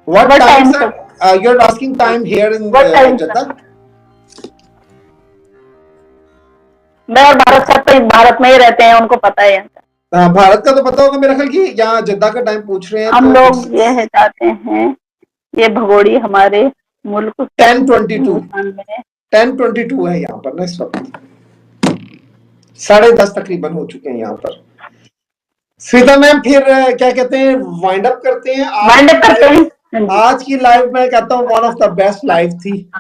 what time sir, you are asking time here in Jeddah.
मैं और भारत सर तो भारत में ही रहते हैं, उनको पता है।
भारत का तो पता होगा मेरा ख्याल कि यहाँ जद्दा का टाइम पूछ रहे हैं।
हम लोग ये चाहते हैं, ये भगोड़ी हमारे मुल्क
10:22 है यहाँ पर ना, इस वक्त 10:30 तकरीबन हो चुके हैं यहाँ पर। श्वेता मैम, फिर क्या कहते हैं, वाइंड अप करते हैं। आज की लाइव मैं कहता हूँ one of the best live थी।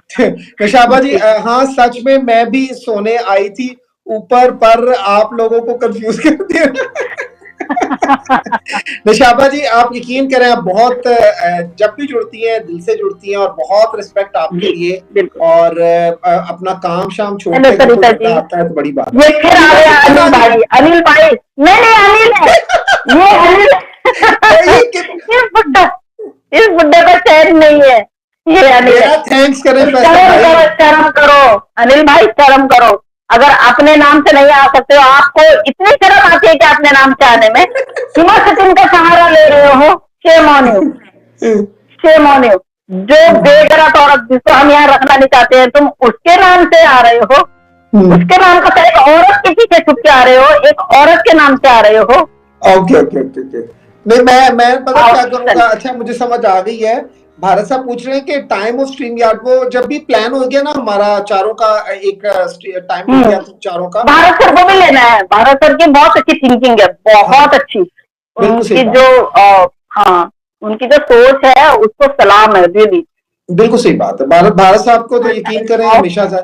नशाबा जी, हाँ सच में मैं भी सोने आई थी ऊपर, पर आप लोगों को कंफ्यूज कर दिया। नशाबा जी, आप यकीन करें, आप बहुत जब भी जुड़ती हैं दिल से जुड़ती हैं, और बहुत रिस्पेक्ट आपके लिए, और अपना काम शाम छोड़ के आता है तो बड़ी बात है।
ये फिर आ गया अनिल भाई, अनिल भाई, नहीं अनिल है, ये अनिल, ये बुड्ढा, इस बुड्ढे का चैन नहीं है, ये अनिल है।
थैंक्स करें,
शर्म करो अनिल भाई, शर्म करो। अगर अपने नाम से नहीं आ सकते हो, आपको इतनी शर्म आती है कि अपने नाम से आने में, सीमा सचिन का सहारा ले रहे हो, shame on you, shame on you. जो बेगरत औरत जिसको हम यहाँ रखना नहीं चाहते हैं, तुम उसके नाम से आ रहे हो, उसके नाम का, एक औरत के पीछे छुप के आ रहे हो, एक औरत के नाम से आ रहे हो।
ओके ओके ओके ओके, नहीं मैं पता क्या करूंगा। अच्छा, मुझे समझ आ गई है। भारत साहब पूछ रहे हैं कि टाइम ऑफ स्ट्रीम यार्ड, वो जब भी प्लान हो गया ना हमारा चारों का, एक टाइम हो गया चारों का, भारत
सर को भी लेना है। भारत सर की बहुत अच्छी थिंकिंग है, बहुत अच्छी, उनकी जो हाँ, उनकी जो सोच है उसको सलाम है, रियली
बिल्कुल सही बात है। भारत साहब को तो यकीन करें हमेशा से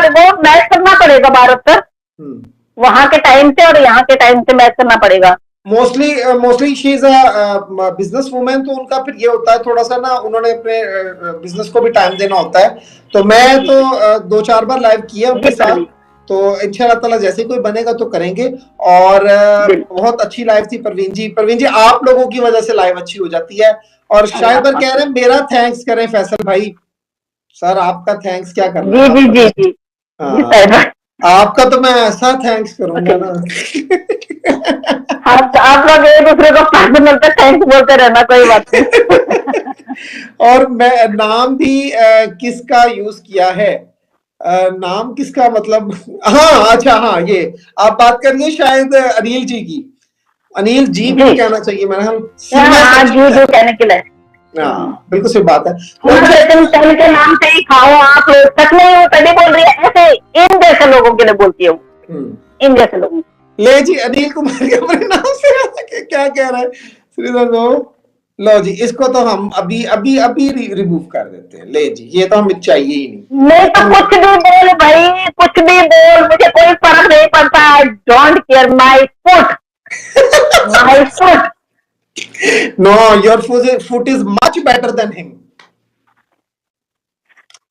वो मैच करना पड़ेगा भारत सर, वहां के टाइम से और यहाँ के टाइम से मैच करना पड़ेगा।
Mostly she is a business women, तो उनका फिर ये होता है थोड़ा सा ना, उन्होंने अपने बिजनेस को भी टाइम देना होता है। तो मैं तो 2-4 बार लाइव किया उनके साथ, तो इंशाल्लाह ताला जैसे कोई बनेगा तो करेंगे। और बहुत अच्छी लाइव थी। परवीन जी आप लोगों की वजह से लाइव अच्छी हो जाती है। और शायद पर कह रहे हैं मेरा थैंक्स करें फैसल भाई। सर आपका थैंक्स क्या करना है?
जी
आपका तो मैं ऐसा थैंक्स करूंगा ना।
आप लोग एक दूसरे को पर्सनल पे थैंक्स बोलते रहना, कोई बात नहीं।
और मैं नाम भी किसका यूज किया है, नाम किसका मतलब, हाँ अच्छा, हाँ ये आप बात करिए शायद अनिल जी की। अनिल जी भी कहना चाहिए मेरा, हम
जी कहने के लिए
हाँ बिल्कुल सही बात है।
तुम तन के नाम से ही खाओ आप लोग, सच नहीं हो तभी बोल रही है ऐसे, इन जैसे लोगों के लिए बोलती हूँ, इन जैसे लोगों।
ले जी अनिल कुमार के अपने नाम से क्या कह रहा है श्रीधर को। लो जी इसको तो हम अभी अभी अभी रिमूव कर देते हैं। ले जी ये तो हमें चाहिए ही नहीं।
नहीं तो कुछ भी बोल भाई, कुछ भी बोल, मुझे कोई फर्क नहीं पड़ता। I don't care my foot, my foot.
No your foot is much better than him.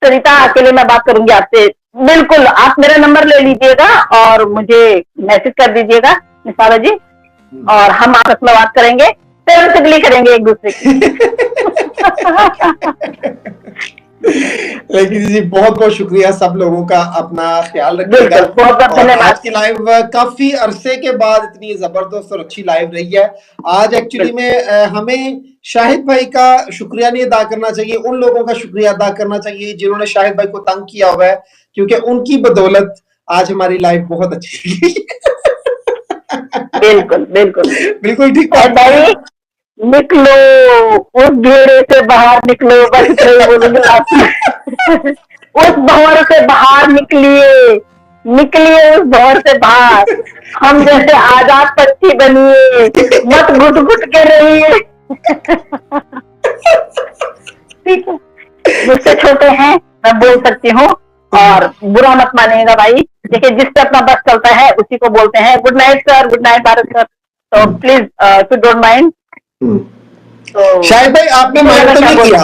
Sarita अकेले मैं बात करूंगी आपसे, बिल्कुल आप मेरा नंबर ले लीजिएगा और मुझे मैसेज कर दीजिएगा निसारा जी, और हम आपस में बात करेंगे, सेंसिबली करेंगे एक दूसरे की।
लेकिन जी बहुत बहुत शुक्रिया सब लोगों का, अपना ख्याल रखिएगा।
बहुत बहुत धन्यवाद।
आज की लाइव काफी अरसे के बाद इतनी जबरदस्त और अच्छी लाइव रही है। आज एक्चुअली में हमें शाहिद भाई का शुक्रिया नहीं अदा करना चाहिए, उन लोगों का शुक्रिया अदा करना चाहिए जिन्होंने शाहिद भाई को तंग किया हुआ है, क्योंकि उनकी बदौलत आज हमारी लाइव बहुत अच्छी रही।
बिल्कुल बिल्कुल
बिल्कुल ठीक
भाई, निकलो उस घेरे से बाहर निकलो, बस बोलूंगी उस भंवर से बाहर निकलिए, निकलिए उस भंवर से बाहर, हम जैसे आजाद पक्षी बनिए, मत घुट घुट के रहिए। ठीक है, मुझसे छोटे हैं मैं बोल सकती हूँ, और बुरा मत मानिएगा भाई। देखिए जिससे अपना बस चलता है उसी को बोलते हैं। Good night sir, good night Bharat sir. तो please to don't mind.
Shahid भाई आपने माइंड तो नहीं किया,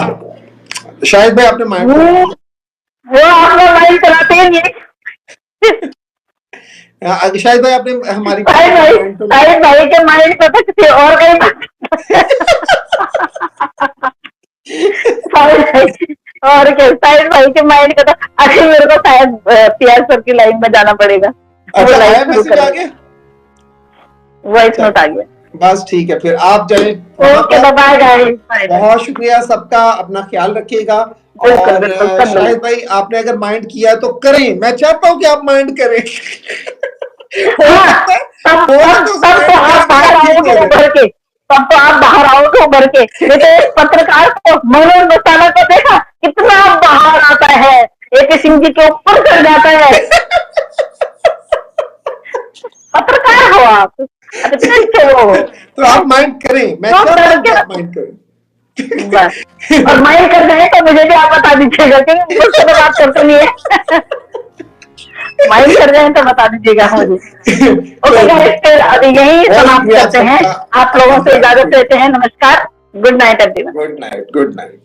शाहिद भाई आपने माइंड,
वो आपने माइंड चलाते ही नहीं।
शाहिद भाई आपने हमारी
शाहिद भाई के माइंड पे तो किसी और का और क्या, शाहिद भाई के माइंड का तो अभी मेरे को शायद पीआर सर की लाइन में जाना पड़ेगा। वॉइस नोट आ गया,
बस ठीक है फिर आप जाए। बहुत शुक्रिया सबका, अपना ख्याल रखिएगा। और शाहिद भाई आपने अगर माइंड किया तो करें, मैं चाहता हूँ कि आप माइंड करें।
तब तो आप बाहर आओगे उभर के। एक पत्रकार को, मनोज मसाला को देखा कितना बाहर आता है, एक सिंह जी के ऊपर चढ़ जाता है। पत्रकार हो आप,
तो आप माइंड करें, मैं माइंड करें
बस। और माइंड कर रहे हैं तो मुझे भी आप बता दीजिएगा, क्योंकि मुझसे तो बात करते नहीं है। माइंड कर रहे हैं तो बता दीजिएगा मुझे। ओके गाइस, फिर अभी यही समाप्त करते हैं, आप लोगों से इजाजत लेते हैं। नमस्कार, good night everyone.
Good night, good night.